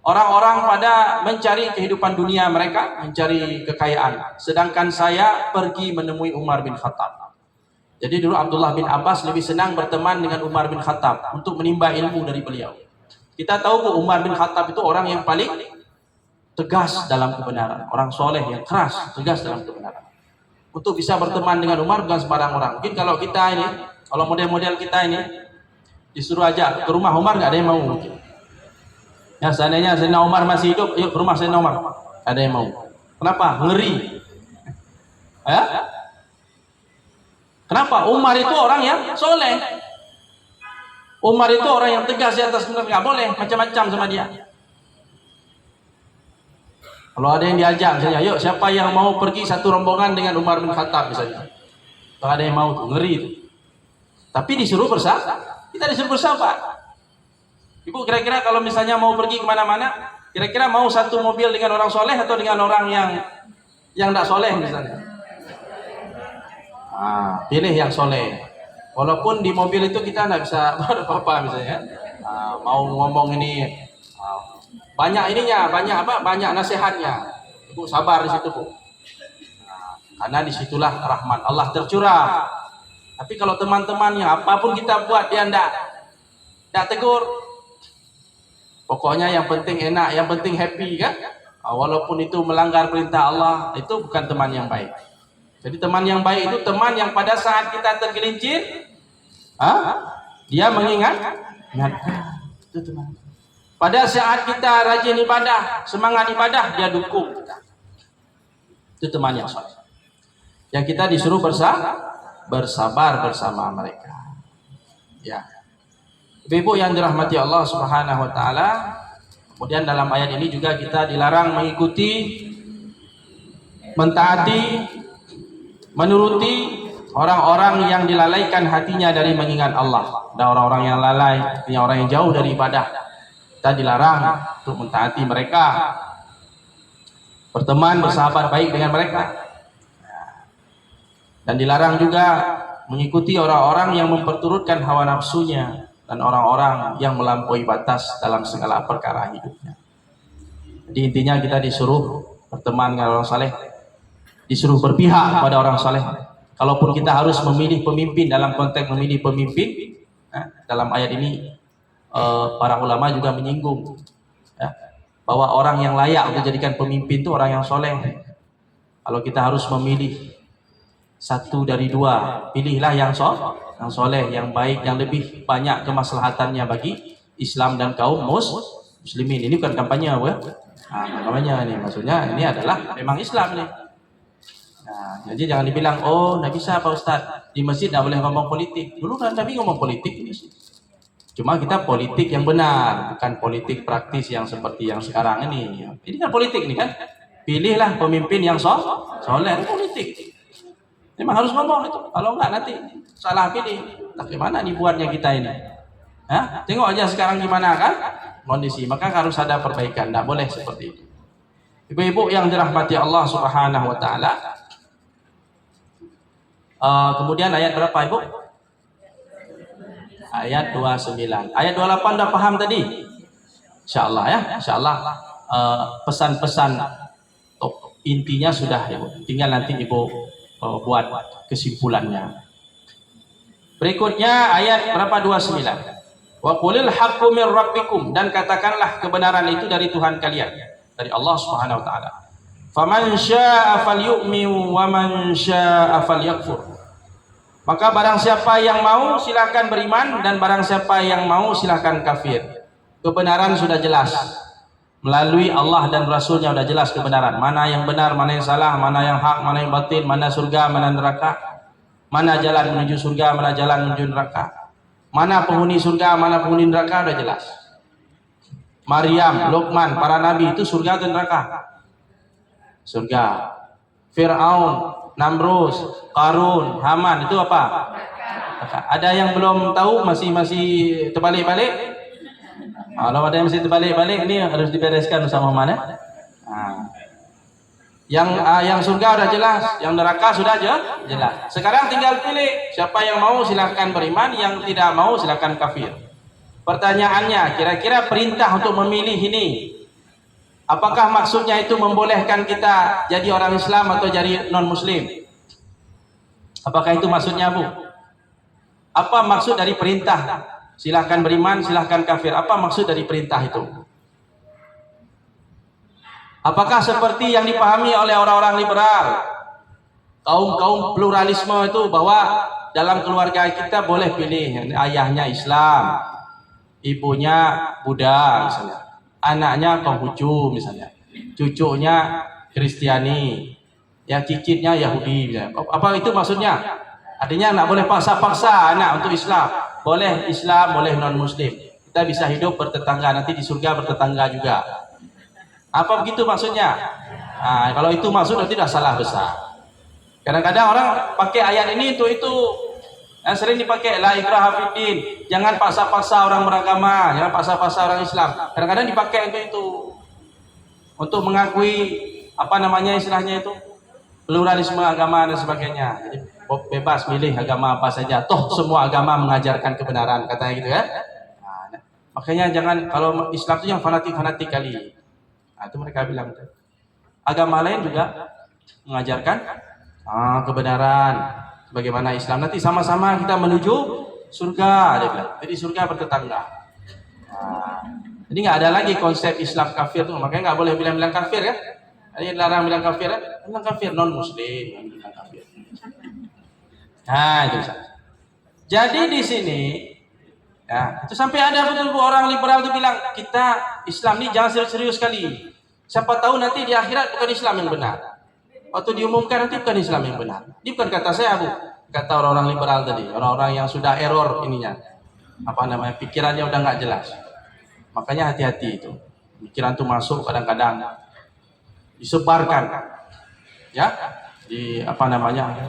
orang-orang pada mencari kehidupan dunia mereka, mencari kekayaan. Sedangkan saya pergi menemui Umar bin Khattab. Jadi dulu Abdullah bin Abbas lebih senang berteman dengan Umar bin Khattab untuk menimba ilmu dari beliau. Kita tahu Bu, Umar bin Khattab itu orang yang paling tegas dalam kebenaran. Orang soleh yang keras, tegas dalam kebenaran. Untuk bisa berteman dengan Umar bukan sembarang orang. Mungkin kalau kita ini, kalau model-model kita ini disuruh aja ke rumah Umar, nggak ada yang mau mungkin. Ya seandainya Sayyidina Umar masih hidup, yuk ke rumah Sayyidina Umar, nggak ada yang mau. Kenapa? Ngeri. Ya? Kenapa? Umar itu orang yang soleh. Umar itu orang yang tegas di atas benar, nggak boleh macam-macam sama dia. Kalau ada yang diajak misalnya, yuk siapa yang mau pergi satu rombongan dengan Umar bin Khattab misalnya. Kalau ada yang mau tuh, ngeri itu. Tapi disuruh bersahabat, kita disuruh bersahabat. Ibu kira-kira kalau misalnya mau pergi kemana-mana, kira-kira mau satu mobil dengan orang soleh atau dengan orang yang tidak soleh misalnya? Pilih yang soleh. Walaupun di mobil itu kita tidak bisa apa-apa misalnya. Mau ngomong ini, banyak ininya, banyak nasihatnya. Ibu sabar di situ, Bu. Karena disitulah rahmat Allah tercurah. Tapi kalau teman-temannya apapun kita buat dia ndak tegur. Pokoknya yang penting enak, yang penting happy kan? Walaupun itu melanggar perintah Allah, itu bukan teman yang baik. Jadi teman yang baik itu teman yang pada saat kita tergelincir, dia mengingatkan. Itu teman. Pada saat kita rajin ibadah, semangat ibadah, dia dukung kita. Itu teman yang soleh. Yang kita disuruh bersabar bersama mereka. Ya. Ibu yang dirahmati Allah Subhanahu wa taala, kemudian dalam ayat ini juga kita dilarang mengikuti, mentaati, menuruti orang-orang yang dilalaikan hatinya dari mengingat Allah. Dan orang-orang yang lalai, orang yang jauh dari ibadah, kita dilarang untuk mentaati mereka, berteman, bersahabat baik dengan mereka. Dan dilarang juga mengikuti orang-orang yang memperturutkan hawa nafsunya dan orang-orang yang melampaui batas dalam segala perkara hidupnya. Jadi intinya kita disuruh berteman dengan orang saleh, disuruh berpihak kepada orang saleh. Kalaupun kita harus memilih pemimpin, dalam konteks memilih pemimpin, dalam ayat ini para ulama juga menyinggung bahwa orang yang layak untuk dijadikan pemimpin itu orang yang soleh. Kalau kita harus memilih satu dari dua, pilihlah yang soleh, yang baik, yang lebih banyak kemaslahatannya bagi Islam dan kaum muslimin. Ini bukan kampanye, ya. Kampanye ini maksudnya ini adalah memang Islam nih. Jadi jangan dibilang, oh nggak bisa Pak Ustadz, di masjid nggak boleh ngomong politik. Dulu kan Nabi ngomong politik di masjid. Cuma kita politik yang benar, bukan politik praktis yang seperti yang sekarang ini. Ini kan politik nih kan. Pilihlah pemimpin yang soleh, politik. Memang harus ngomong itu. Kalau enggak nanti salah pilih. Bagaimana dibuatnya kita ini? Tengok aja sekarang gimana kan kondisi. Maka harus ada perbaikan. Tidak boleh seperti itu. Ibu-ibu yang dirahmati Allah Subhanahu wa taala. Kemudian ayat berapa Ibu? Ayat 29. Ayat 28 udah paham tadi? Insyaallah ya. Insyaallah pesan-pesan intinya sudah Ibu. Tinggal nanti Ibu buat kesimpulannya. Berikutnya ayat berapa? 29. Wa qulil haqqu mir rabbikum, dan katakanlah kebenaran itu dari Tuhan kalian, dari Allah Subhanahu wa taala. Faman syaa'a falyu'min wa man syaa'a falyakfur. Maka barang siapa yang mau silakan beriman, dan barang siapa yang mau silakan kafir. Kebenaran sudah jelas. Melalui Allah dan Rasulnya sudah jelas kebenaran. Mana yang benar, mana yang salah, mana yang hak, mana yang batil, mana surga, mana neraka, mana jalan menuju surga, mana jalan menuju neraka, mana penghuni surga, mana penghuni neraka, sudah jelas. Maryam, Luqman, para nabi itu surga atau neraka? Surga. Fir'aun, Namrus, Qarun, Haman itu apa? Ada yang belum tahu, masih terbalik-balik? Kalau ada yang masih terbalik-balik, ini harus dibereskan bersama mana? Yang surga sudah jelas, yang neraka sudah jelas. Sekarang tinggal pilih, siapa yang mau silahkan beriman, yang tidak mau silahkan kafir. Pertanyaannya, kira-kira perintah untuk memilih ini, apakah maksudnya itu membolehkan kita jadi orang Islam atau jadi non-Muslim? Apakah itu maksudnya Bu? Apa maksud dari perintah? Silahkan beriman, silahkan kafir. Apa maksud dari perintah itu? Apakah seperti yang dipahami oleh orang-orang liberal, kaum pluralisme itu, bahwa dalam keluarga kita boleh pilih ayahnya Islam, ibunya Buddha misalnya, anaknya Konghucu misalnya, cucunya Kristiani, yang cicitnya Yahudi misalnya. Apa itu maksudnya? Artinya nggak boleh paksa-paksa anak untuk Islam. Boleh Islam, boleh non-Muslim. Kita bisa hidup bertetangga, nanti di surga bertetangga juga. Apa begitu maksudnya? Kalau itu maksud nanti sudah salah besar. Kadang-kadang orang pakai ayat ini itu yang sering dipakai, la ikraha fiddin. Jangan paksa-paksa orang beragama, jangan paksa-paksa orang Islam. Kadang-kadang dipakai untuk itu, untuk mengakui istilahnya itu, pluralisme agama dan sebagainya. Jadi bebas milih agama apa saja, toh semua agama mengajarkan kebenaran, katanya gitu ya. Makanya jangan, kalau Islam itu yang fanatik kali. Itu mereka bilang itu. Agama lain juga mengajarkan kebenaran. bagaimana Islam. Nanti sama-sama kita menuju surga, dia bilang. Jadi surga bertetangga. Nah, jadi nggak ada lagi konsep Islam kafir tuh. Makanya nggak boleh bilang-bilang kafir ya. Ada yang larang bilang kafir ya. Bilang kafir non muslim, bilang kafir. Nah itu saja. Jadi di sini, ya, itu sampai ada betul orang liberal itu bilang kita Islam ini jangan serius-serius sekali. Siapa tahu nanti di akhirat bukan Islam yang benar. Waktu diumumkan nanti bukan Islam yang benar. Ini bukan kata saya, Bu. Kata orang-orang liberal tadi, orang-orang yang sudah error ininya. Apa namanya? Pikirannya udah nggak jelas. Makanya hati-hati itu. Pikiran itu masuk kadang-kadang disebarkan. Ya,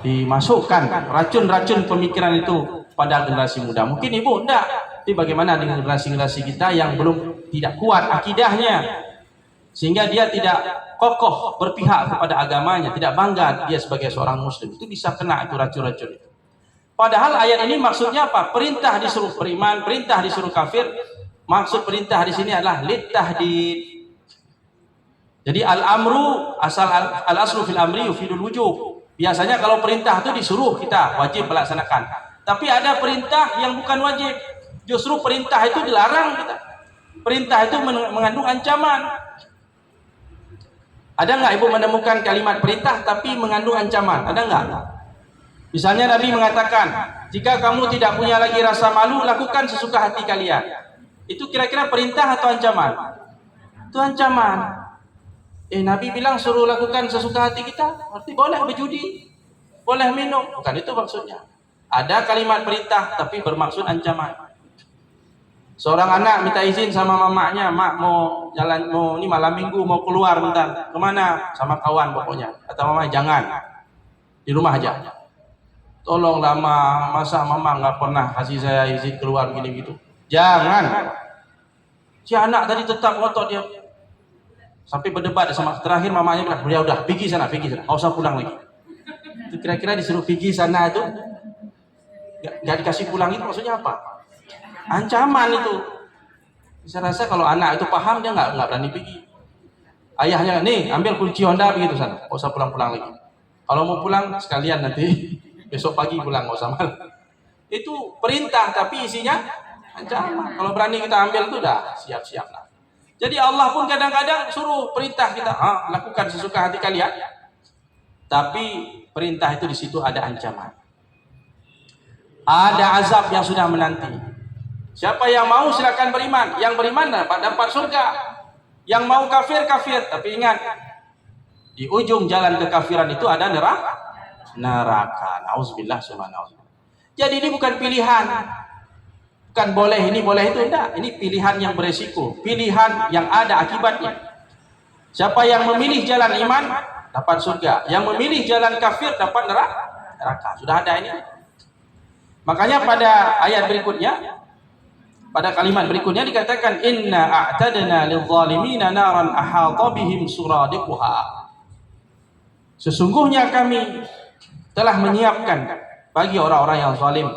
dimasukkan racun-racun pemikiran itu pada generasi muda. Mungkin Ibu enggak. Tapi bagaimana dengan generasi-generasi kita yang belum tidak kuat akidahnya, sehingga dia tidak kokoh berpihak kepada agamanya, tidak bangga dia sebagai seorang muslim, itu bisa kena itu racun-racun itu. Padahal ayat ini maksudnya apa? Perintah disuruh beriman, perintah disuruh kafir. Maksud perintah di sini adalah litahdid. Jadi al-amru al-aslu fil amri yufidul wujub. Biasanya kalau perintah itu disuruh kita wajib melaksanakan. Tapi ada perintah yang bukan wajib. Justru perintah itu dilarang kita. Perintah itu mengandung ancaman. Ada nggak Ibu menemukan kalimat perintah tapi mengandung ancaman? Ada nggak? Misalnya Nabi mengatakan, jika kamu tidak punya lagi rasa malu, lakukan sesuka hati kalian. Itu kira-kira perintah atau ancaman? Itu ancaman. Nabi bilang suruh lakukan sesuka hati kita, berarti boleh berjudi, boleh minum. Bukan itu maksudnya. Ada kalimat perintah tapi bermaksud ancaman. Seorang anak minta izin sama mamanya, mak mau jalan, mau ini malam minggu mau keluar bentar. Kemana? Sama kawan pokoknya. Kata mama jangan, di rumah aja. Tolong lama, masa mama nggak pernah kasih saya izin keluar gini gitu. Jangan. Si anak tadi tetap ngotot dia. Sampai berdebat sama, terakhir mamanya bilang, ya udah pergi sana, nggak usah pulang lagi. Itu kira-kira disuruh pergi sana itu, nggak dikasih pulang itu maksudnya apa? Ancaman itu. Saya rasa kalau anak itu paham dia nggak berani pergi. Ayahnya nih ambil kunci Honda begitu sana, nggak usah pulang-pulang lagi. Kalau mau pulang sekalian nanti besok pagi pulang, nggak usah malam. Itu perintah tapi isinya ancaman. Kalau berani kita ambil itu udah siap-siap lah. Jadi Allah pun kadang-kadang suruh perintah kita, lakukan sesuka hati kalian. Tapi perintah itu di situ ada ancaman. Ada azab yang sudah menanti. Siapa yang mau silakan beriman. Yang beriman dapat surga. Yang mau kafir kafir. Tapi ingat, di ujung jalan kekafiran itu ada neraka. Nauzubillah subhanallah. Jadi ini bukan pilihan. Bukan boleh ini boleh itu, enggak. Ini pilihan yang beresiko, pilihan yang ada akibatnya. Siapa yang memilih jalan iman dapat surga. Yang memilih jalan kafir dapat neraka. Sudah ada ini. Makanya pada ayat berikutnya, pada kalimat berikutnya dikatakan inna a'tadna lidh-dhalimina naran ahata bihim suradiquha. Sesungguhnya kami telah menyiapkan bagi orang-orang yang zalim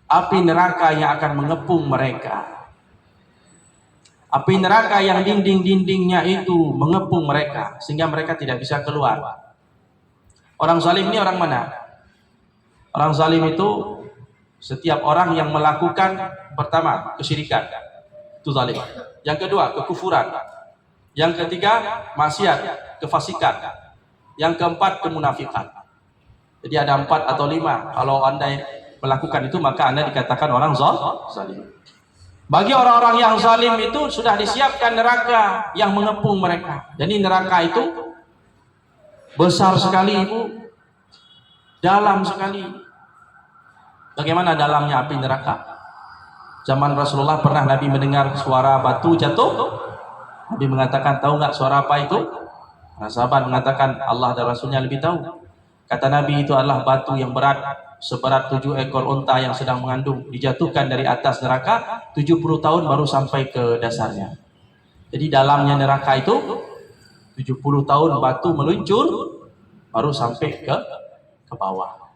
api neraka yang akan mengepung mereka. Api neraka yang dinding-dindingnya itu mengepung mereka sehingga mereka tidak bisa keluar. Orang zalim ini orang mana? Orang zalim itu setiap orang yang melakukan, pertama kesyirikan, itu zalim. Yang kedua kekufuran. Yang ketiga maksiat, kefasikan. Yang keempat kemunafikan. Jadi ada 4 atau 5. Kalau Anda melakukan itu maka Anda dikatakan orang zalim. Bagi orang-orang yang zalim itu sudah disiapkan neraka yang mengepung mereka. Jadi neraka itu besar sekali Ibu, dalam sekali. Bagaimana dalamnya api neraka? Zaman Rasulullah pernah Nabi mendengar suara batu jatuh. Nabi mengatakan, tahu nggak suara apa itu? Nah, sahabat mengatakan, Allah dan Rasulnya lebih tahu. Kata Nabi, itu adalah batu yang berat, seberat 7 ekor unta yang sedang mengandung, dijatuhkan dari atas neraka 70 tahun baru sampai ke dasarnya. Jadi dalamnya neraka itu 70 tahun batu meluncur baru sampai ke bawah.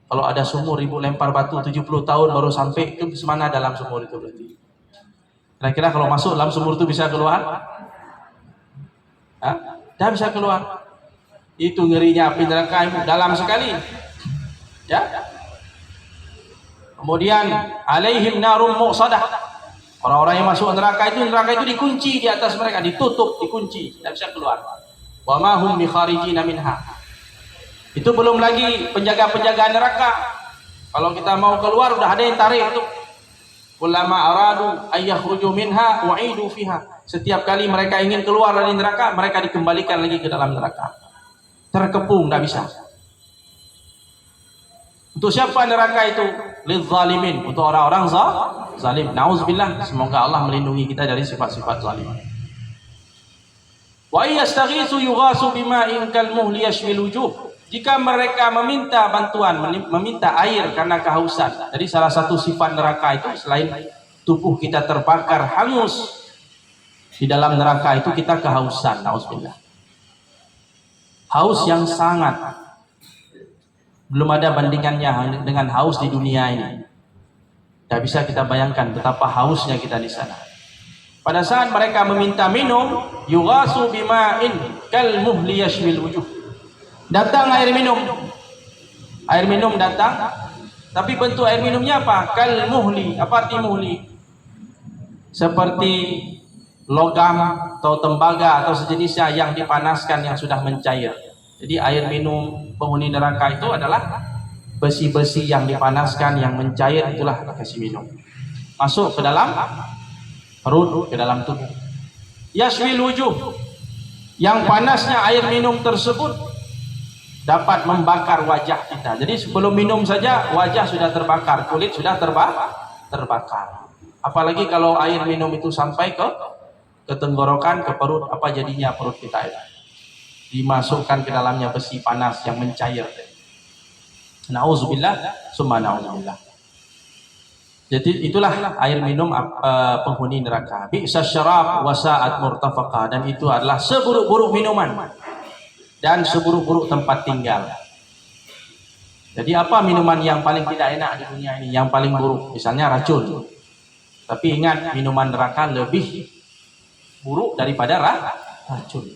Kalau ada sumur Ibu lempar batu 70 tahun baru sampai ke mana dalam sumur itu berarti? Kira-kira kalau masuk dalam sumur itu bisa keluar? Dah bisa keluar. Itu ngerinya api neraka Ibu, dalam sekali. Ya. Kemudian alaihim narum muqsadah. Orang-orang yang masuk neraka itu dikunci di atas mereka, ditutup, dikunci, tidak bisa keluar. Wa ma hum bikharijina minha. Itu belum lagi penjaga-penjaga neraka. Kalau kita mau keluar udah ada yang tarik itu. Kullama aradu ayyakhruju minha u'idu fiha. Setiap kali mereka ingin keluar dari neraka, mereka dikembalikan lagi ke dalam neraka. Terkepung, tidak bisa. Untuk siapa neraka itu? Lidzalimin, untuk orang-orang zalim. Nauzubillah, semoga Allah melindungi kita dari sifat-sifat zalim. Wa yastaghitsu yughasu bima'in kalmuhli yashmil wujuh. Jika mereka meminta bantuan, meminta air karena kehausan. Jadi salah satu sifat neraka itu selain tubuh kita terbakar hangus, di dalam neraka itu kita kehausan. Nauzubillah. Haus yang sangat. Belum ada bandingannya dengan haus di dunia ini. Tidak bisa kita bayangkan betapa hausnya kita di sana. Pada saat mereka meminta minum, yughasu bima'in kalmuhli yashmil wujuh. Datang air minum. Air minum datang. Tapi bentuk air minumnya apa? Kalmuhli. Apa arti muhli? Seperti logam atau tembaga atau sejenisnya yang dipanaskan yang sudah mencair. Jadi air minum penghuni neraka itu adalah besi-besi yang dipanaskan, yang mencair, itulah kasih minum. Masuk ke dalam perut, ke dalam tubuh. Yashwil wujuh. Yang panasnya air minum tersebut dapat membakar wajah kita. Jadi sebelum minum saja wajah sudah terbakar, kulit sudah terbakar. Apalagi kalau air minum itu sampai ke tenggorokan, ke perut, apa jadinya perut kita itu? Dimasukkan ke dalamnya besi panas yang mencair. Nauzubillah, summa nauzubillah. Jadi itulah air minum penghuni neraka. Bi'sa syarab wa sa'at murtafaqa, dan itu adalah seburuk-buruk minuman dan seburuk-buruk tempat tinggal. Jadi apa minuman yang paling tidak enak di dunia ini, yang paling buruk? Misalnya racun. Tapi ingat, minuman neraka lebih buruk daripada racun.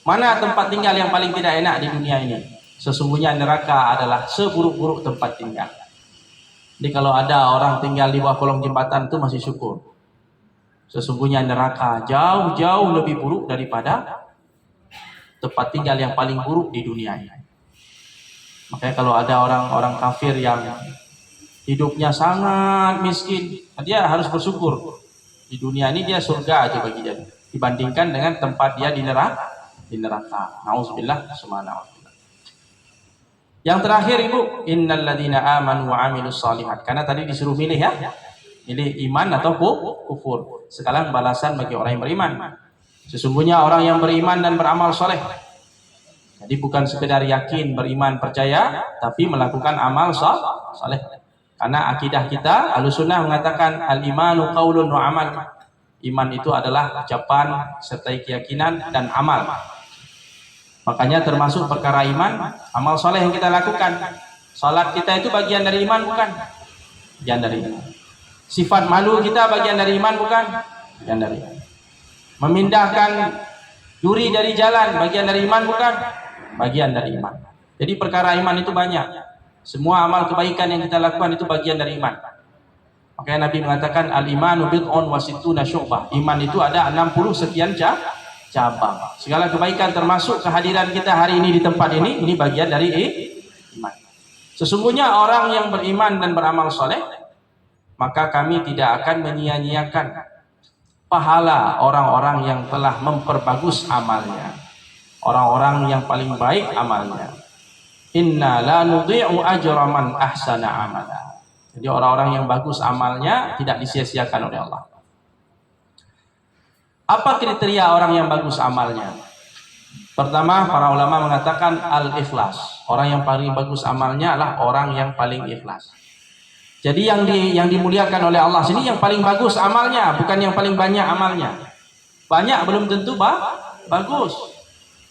Mana tempat tinggal yang paling tidak enak di dunia ini? Sesungguhnya neraka adalah seburuk-buruk tempat tinggal. Jadi kalau ada orang tinggal di bawah kolong jembatan itu masih syukur. Sesungguhnya neraka jauh-jauh lebih buruk daripada tempat tinggal yang paling buruk di dunia ini. Makanya kalau ada orang-orang kafir yang hidupnya sangat miskin, dia harus bersyukur. Di dunia ini dia surga aja bagi dia, dibandingkan dengan tempat dia di neraka. Nauzubillah, subhanallah. Yang terakhir Ibu, innal ladzina amanu wa amilus shalihat. Karena tadi disuruh milih ya. Milih iman atau kufur. Sekarang balasan bagi orang yang beriman. Sesungguhnya orang yang beriman dan beramal soleh. Jadi bukan sekedar yakin, beriman, percaya, tapi melakukan amal soleh. Karena akidah kita, Ahlussunnah mengatakan al-imanu qaulun wa amal. Iman itu adalah ucapan serta keyakinan dan amal. Makanya termasuk perkara iman, amal soleh yang kita lakukan. Salat kita itu bagian dari iman bukan? Bagian dari iman. Sifat malu kita bagian dari iman bukan? Bagian dari iman. Memindahkan duri dari jalan bagian dari iman bukan? Bagian dari iman. Jadi perkara iman itu banyak. Semua amal kebaikan yang kita lakukan itu bagian dari iman. Makanya Nabi mengatakan al-imanu bid'un wa sittuna syu'bah. Iman itu ada 60 sekian cabang. Segala kebaikan termasuk kehadiran kita hari ini di tempat ini bagian dari iman. Sesungguhnya orang yang beriman dan beramal soleh, maka kami tidak akan menyia-nyiakan pahala orang-orang yang telah memperbagus amalnya, orang-orang yang paling baik amalnya. Inna la nudhi'u ajra man ahsana amala. Jadi orang-orang yang bagus amalnya tidak disia-siakan oleh Allah. Apa kriteria orang yang bagus amalnya? Pertama, para ulama mengatakan al-ikhlas. Orang yang paling bagus amalnya adalah orang yang paling ikhlas. Jadi yang dimuliakan oleh Allah sini yang paling bagus amalnya, bukan yang paling banyak amalnya. Banyak belum tentu bagus.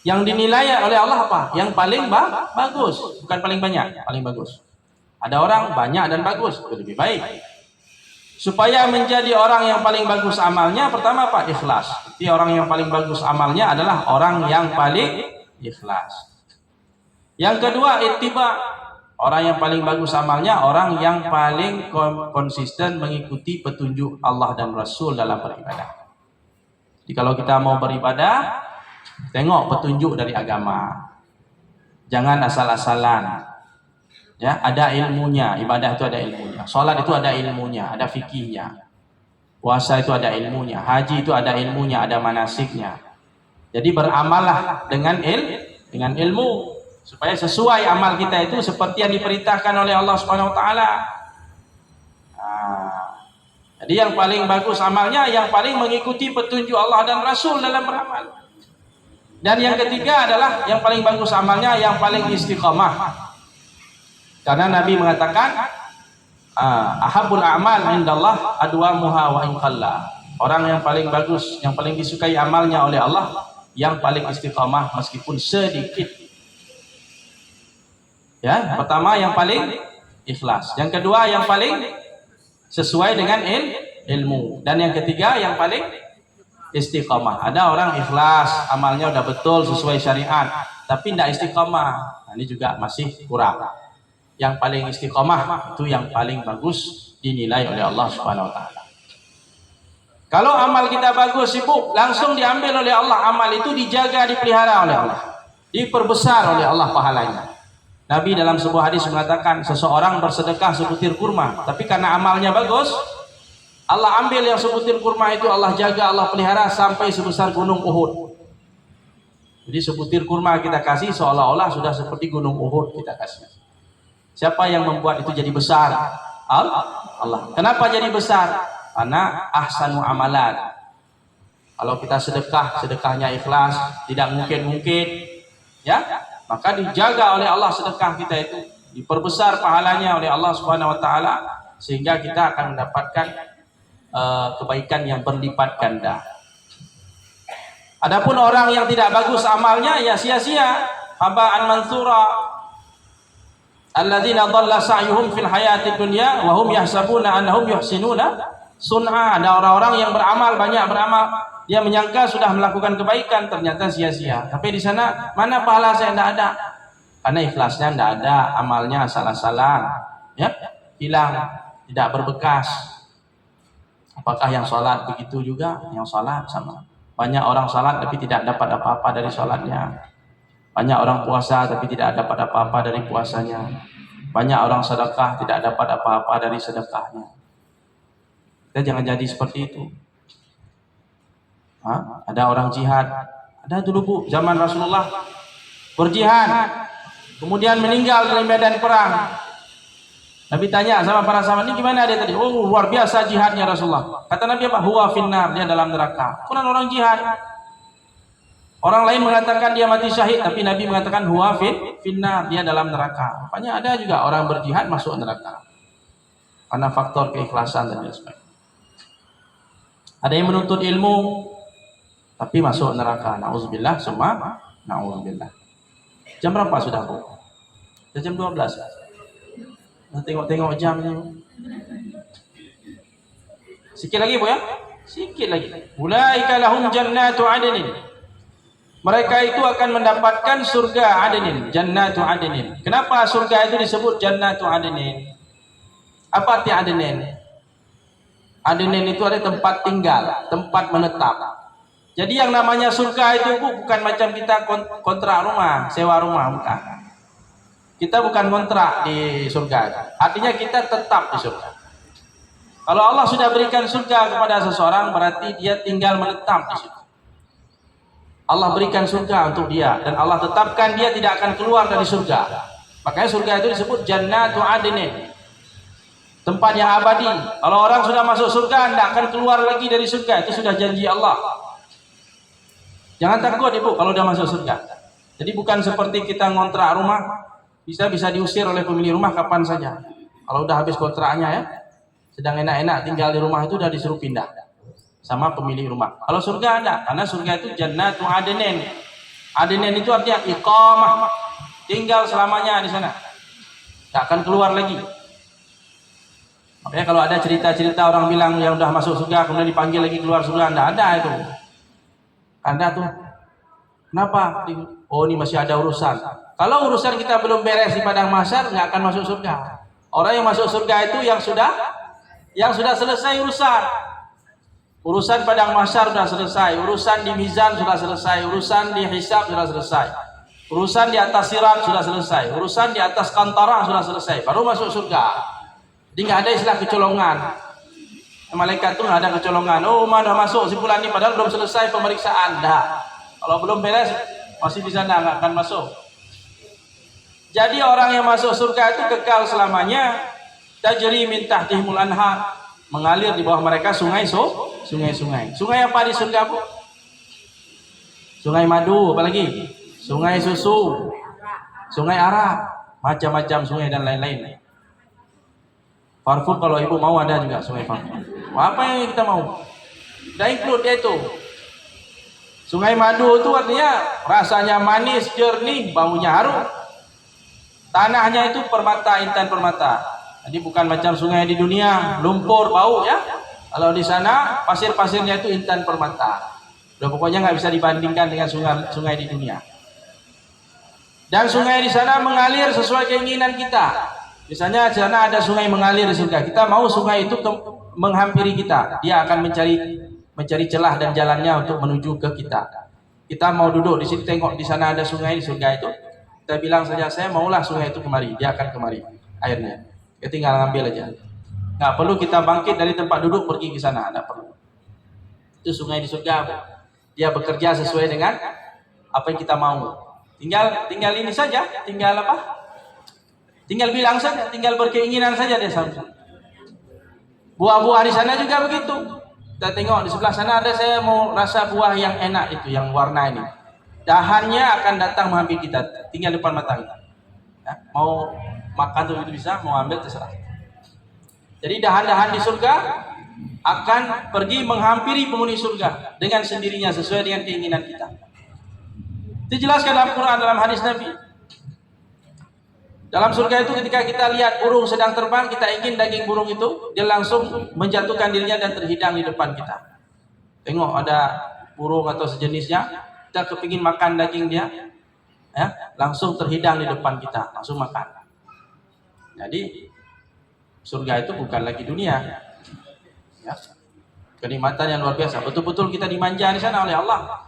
Yang dinilai oleh Allah apa? Yang paling bagus, bukan paling banyak, paling bagus. Ada orang banyak dan bagus, itu lebih baik. Supaya menjadi orang yang paling bagus amalnya, pertama apa? Ikhlas. Jadi orang yang paling bagus amalnya adalah orang yang paling ikhlas. Yang kedua, ittiba. Orang yang paling bagus amalnya orang yang paling konsisten mengikuti petunjuk Allah dan Rasul dalam beribadah. Jadi kalau kita mau beribadah, tengok petunjuk dari agama. Jangan asal-asalan. Ya, ada ilmunya. Ibadah itu ada ilmunya. Salat itu ada ilmunya, ada fikihnya. Puasa itu ada ilmunya. Haji itu ada ilmunya, ada manasiknya. Jadi beramallah dengan ilmu supaya sesuai amal kita itu seperti yang diperintahkan oleh Allah Subhanahu wa taala. Jadi yang paling bagus amalnya yang paling mengikuti petunjuk Allah dan Rasul dalam beramal. Dan yang ketiga adalah yang paling bagus amalnya yang paling istiqamah. Karena Nabi mengatakan ahabbul a'mal indallah adwamuha wa in qalla. Orang yang paling bagus, yang paling disukai amalnya oleh Allah yang paling istiqamah meskipun sedikit. Ya, pertama yang paling ikhlas, yang kedua yang paling sesuai dengan ilmu, dan yang ketiga yang paling istiqamah. Ada orang ikhlas, amalnya udah betul sesuai syariat, tapi tidak istiqamah. Nah, ini juga masih kurang. Yang paling istiqamah itu yang paling bagus dinilai oleh Allah Subhanahu wa taala. Kalau amal kita bagus, Ibu, langsung diambil oleh Allah. Amal itu dijaga, dipelihara oleh Allah, diperbesar oleh Allah pahalanya. Nabi dalam sebuah hadis mengatakan seseorang bersedekah sebutir kurma, tapi karena amalnya bagus, Allah ambil yang sebutir kurma itu, Allah jaga, Allah pelihara sampai sebesar gunung Uhud. Jadi sebutir kurma kita kasih seolah-olah sudah seperti gunung Uhud kita kasih. Siapa yang membuat itu jadi besar? Allah. Kenapa jadi besar? Karena ahsanu amalan. Kalau kita sedekah, sedekahnya ikhlas, tidak mungkin-mungkin, ya, maka dijaga oleh Allah sedekah kita itu, diperbesar pahalanya oleh Allah Subhanahu wa taala, sehingga kita akan mendapatkan kebaikan yang berlipat ganda. Adapun orang yang tidak bagus amalnya, ya sia-sia, haba'an mansura. Alladzina dhalla sa'yuhum fil hayatid dunya wa hum yahsabuna annahum yuhsinuna sun'a. Ada orang-orang yang beramal, banyak beramal, dia menyangka sudah melakukan kebaikan, ternyata sia-sia. Tapi di sana, mana pahala saya? Tidak ada. Karena ikhlasnya tidak ada, amalnya asal-asalan, ya, hilang, tidak berbekas. Apakah yang sholat begitu juga? Yang sholat sama. Banyak orang sholat tapi tidak dapat apa-apa dari sholatnya. Banyak orang puasa tapi tidak dapat apa-apa dari puasanya. Banyak orang sedekah tidak dapat apa-apa dari sedekahnya. Kita jangan jadi seperti itu. Ada orang jihad, ada dulu Bu, zaman Rasulullah berjihad, kemudian meninggal dalam medan perang. Nabi tanya sama para sahabat, ini gimana dia tadi? Oh, luar biasa jihadnya Rasulullah. Kata Nabi apa? Huwa finnar, dia dalam neraka. Bukan orang jihad. Orang lain mengatakan dia mati syahid, tapi Nabi mengatakan huwa finnar, dia dalam neraka. Makanya ada juga orang berjihad masuk neraka karena faktor keikhlasan dan sebagainya. Ada yang menuntut ilmu tapi masuk neraka. Nauzubillah, summa nauzubillah. Jam berapa sudah Bu? Sudah jam 12. Nah, tengok jamnya. Sikit lagi Bu ya? Sikit lagi. Ulaika lahum jannatu adnin. Mereka itu akan mendapatkan surga adnin, jannatu adnin. Kenapa surga itu disebut jannatu adnin? Apa arti adnin? Adnin itu ada tempat tinggal, tempat menetap. Jadi yang namanya surga itu bukan macam kita kontrak rumah, sewa rumah, bukan. Kita bukan kontrak di surga. Artinya kita tetap di surga. Kalau Allah sudah berikan surga kepada seseorang, berarti dia tinggal menetap di situ. Allah berikan surga untuk dia dan Allah tetapkan dia tidak akan keluar dari surga. Makanya surga itu disebut jannatu adnin, tempat yang abadi. Kalau orang sudah masuk surga tidak akan keluar lagi dari surga, itu sudah janji Allah. Jangan takut Ibu kalau sudah masuk surga. Jadi bukan seperti kita ngontrak rumah, bisa diusir oleh pemilik rumah kapan saja. Kalau sudah habis kontraknya ya, sedang enak-enak tinggal di rumah itu sudah disuruh pindah sama pemilik rumah. Kalau surga ada, karena surga itu jannatu adnin. Adnin itu artinya iqamah, tinggal selamanya di sana, tak akan keluar lagi. Makanya kalau ada cerita-cerita orang bilang yang udah masuk surga kemudian dipanggil lagi keluar surga, tidak ada itu. Ada tuh Kenapa? Oh, ini masih ada urusan. Kalau urusan kita belum beres di padang mahsyar, nggak akan masuk surga. Orang yang masuk surga itu yang sudah selesai urusan. Urusan padang mahsyar sudah selesai, urusan di mizan sudah selesai, urusan di hisab sudah selesai, urusan di atas sirat sudah selesai, urusan di atas kantara sudah selesai, baru masuk surga. Jadi nggak ada istilah kecolongan. Malaikat itu nggak ada kecolongan. Oh, mana masuk si fulan ini padahal belum selesai pemeriksaan. Dah. Kalau belum beres masih di sana, nggak akan masuk. Jadi orang yang masuk surga itu kekal selamanya. Tajri min tahtihimul anhar, mengalir di bawah mereka sungai-sungai. Sungai apa di surga, Bu? Sungai madu, apalagi? Sungai susu, sungai arak, macam-macam sungai dan lain-lain. Parfum kalau ibu mau ada juga sungai parfum. Apa yang kita mau? Udah include dia itu. Sungai madu itu artinya rasanya manis, jernih, baunya harum. Tanahnya itu permata, intan permata. Jadi bukan macam sungai di dunia, lumpur, bau ya. Kalau di sana pasir-pasirnya itu intan permata. Udah pokoknya nggak bisa dibandingkan dengan sungai di dunia. Dan sungai di sana mengalir sesuai keinginan kita. Misalnya di sana ada sungai mengalir di surga. Kita mau sungai itu menghampiri kita. Dia akan mencari celah dan jalannya untuk menuju ke kita. Kita mau duduk di sini tengok di sana ada sungai di surga itu. Kita bilang saja saya maulah sungai itu kemari. Dia akan kemari airnya. Kita tinggal ngambil aja. Nggak perlu kita bangkit dari tempat duduk pergi ke sana. Nggak perlu. Itu sungai di surga. Dia bekerja sesuai dengan apa yang kita mau. Tinggal ini saja. Tinggal apa? Tinggal bilang saja, tinggal berkeinginan saja dia sampai. Buah-buah di sana juga begitu. Kita tengok di sebelah sana ada, saya mau rasa buah yang enak itu, yang warna ini. Dahannya akan datang menghampiri kita, tinggal depan mata kita. Ya, mau makan tuh itu bisa, mau ambil terserah. Jadi dahan-dahan di surga akan pergi menghampiri penghuni surga dengan sendirinya sesuai dengan keinginan kita. Dijelaskan dalam Quran, dalam hadis Nabi. Dalam surga itu ketika kita lihat burung sedang terbang, kita ingin daging burung itu, dia langsung menjatuhkan dirinya dan terhidang di depan kita. Tengok ada burung atau sejenisnya, kita kepingin makan daging dia, ya, langsung terhidang di depan kita, langsung makan. Jadi surga itu bukan lagi dunia, ya. Kenikmatan yang luar biasa. Betul-betul kita dimanja di sana oleh Allah.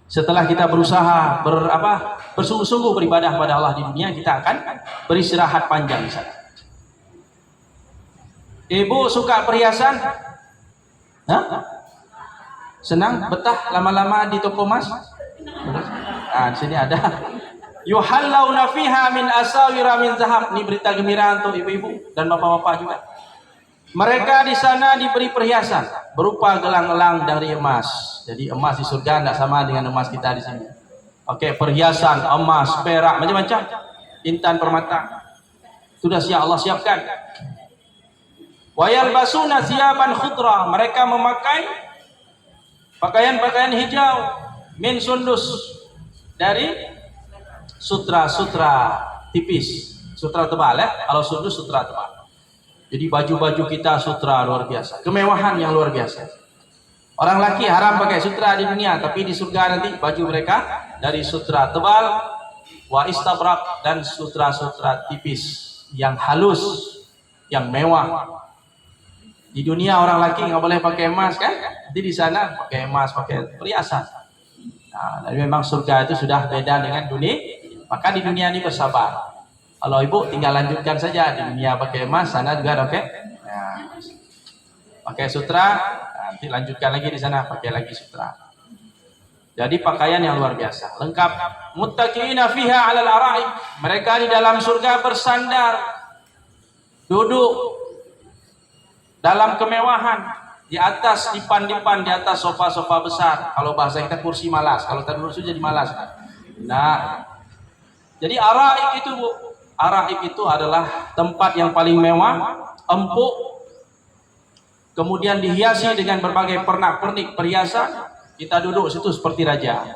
Setelah kita berusaha bersungguh-sungguh beribadah pada Allah di dunia, kita akan beristirahat panjang di sana. Ibu suka perhiasan? Hah? Senang betah lama-lama di toko emas? Nah, di sini ada. Yuhallawna fiha min asawira min zahab. Ini berita gembira untuk ibu-ibu dan bapak-bapak juga. Mereka di sana diberi perhiasan berupa gelang-gelang dari emas. Jadi emas di surga tidak sama dengan emas kita di sini. Oke, perhiasan emas, perak, macam-macam, intan permata. Sudah Allah siapkan. Wa yalbasuna thiyaban khudra. Mereka memakai pakaian-pakaian hijau min sundus, dari sutra tipis, sutra tebal ya. Kalau sundus sutra tebal. Jadi baju-baju kita sutra luar biasa, kemewahan yang luar biasa. Orang laki haram pakai sutra di dunia, tapi di surga nanti baju mereka dari sutra tebal, wa istabrak, dan sutra-sutra tipis yang halus, yang mewah. Di dunia orang laki nggak boleh pakai emas kan? Jadi di sana pakai emas, pakai perhiasan. Nah, jadi memang surga itu sudah beda dengan dunia. Maka di dunia ini bersabar. Kalau ibu tinggal lanjutkan saja di dunia pakai emas, sana juga pakai, nah, pakai sutra, nanti lanjutkan lagi di sana pakai lagi sutra. Jadi pakaian yang luar biasa, lengkap. Muttaqiina fiha 'alal ara'ik. Mereka di dalam surga bersandar, duduk dalam kemewahan di atas dipan-dipan, di atas sofa-sofa besar. Kalau bahasa kita kursi malas, kalau terduduk saja jadi malas. Nah, jadi ara'ik itu, Bu. Araik itu adalah tempat yang paling mewah, empuk, kemudian dihiasi dengan berbagai pernak-pernik perhiasan. Kita duduk situ seperti raja.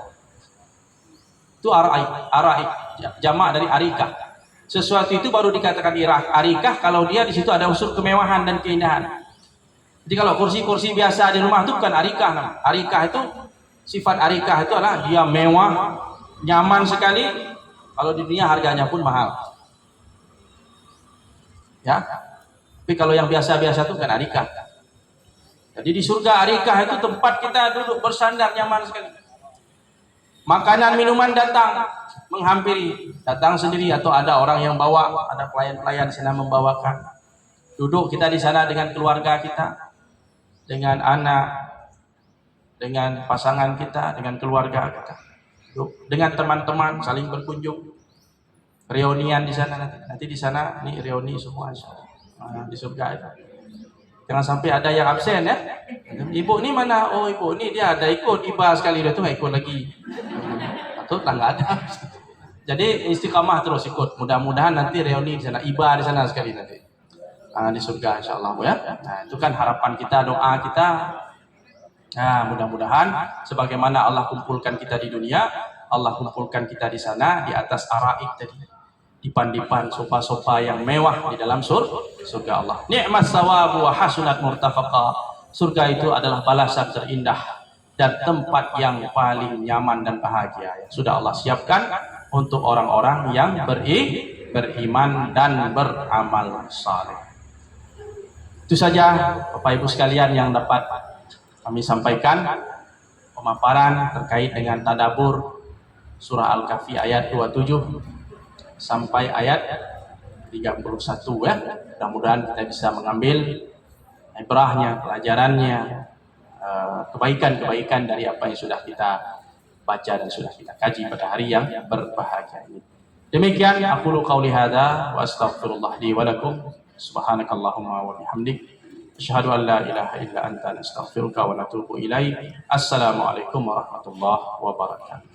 Itu araik, jamak dari arikah. Sesuatu itu baru dikatakan arikah kalau dia di situ ada unsur kemewahan dan keindahan. Jadi kalau kursi-kursi biasa di rumah itu bukan arikah. Arikah itu Sifat arikah itu adalah dia mewah, nyaman sekali. Kalau di dunia harganya pun mahal. Ya. Tapi kalau yang biasa-biasa itu kan arikah. Jadi di surga arikah itu tempat kita duduk bersandar nyaman sekali. Makanan minuman datang menghampiri, datang sendiri atau ada orang yang bawa, ada pelayan-pelayan di sana membawakan. Duduk kita di sana dengan keluarga kita, dengan anak, dengan pasangan kita, dengan keluarga kita. Duduk dengan teman-teman saling berkunjung. Reunian di sana nanti di sana nih reuni semua di surga itu. Jangan sampai ada yang absen ya. Ibu ini mana? Oh ibu ini dia ada ikut iba sekali dia tuh nggak ikut lagi. Atau nggak ada. Jadi istiqamah terus ikut. Mudah-mudahan nanti reuni di sana, iba di sana sekali nanti. Di surga insyaallah ya. Nah, itu kan harapan kita, doa kita. Nah, mudah-mudahan sebagaimana Allah kumpulkan kita di dunia, Allah kumpulkan kita di sana di atas araik tadi. Dipan-dipan sofa-sofa yang mewah di dalam surga Allah. Ni'mas sawabu wa hasunat murtafaqa. Surga itu adalah balasan terindah dan tempat yang paling nyaman dan bahagia yang sudah Allah siapkan untuk orang-orang yang beriman dan beramal saleh. Itu saja Bapak Ibu sekalian yang dapat kami sampaikan pemaparan terkait dengan tadabbur surah Al-Kahfi ayat 27 sampai ayat 31 ya. Mudah-mudahan kita bisa mengambil ibrahnya, pelajarannya, kebaikan-kebaikan dari apa yang sudah kita baca dan sudah kita kaji pada hari yang berbahagia ini. Demikian aku qauli hadza wa astaghfirullah li wa lakum. Subhanakallahumma wa bihamdik asyhadu an la ilaha illa anta nastaghfiruka wa natubu ilaik. Assalamualaikum warahmatullahi wabarakatuh.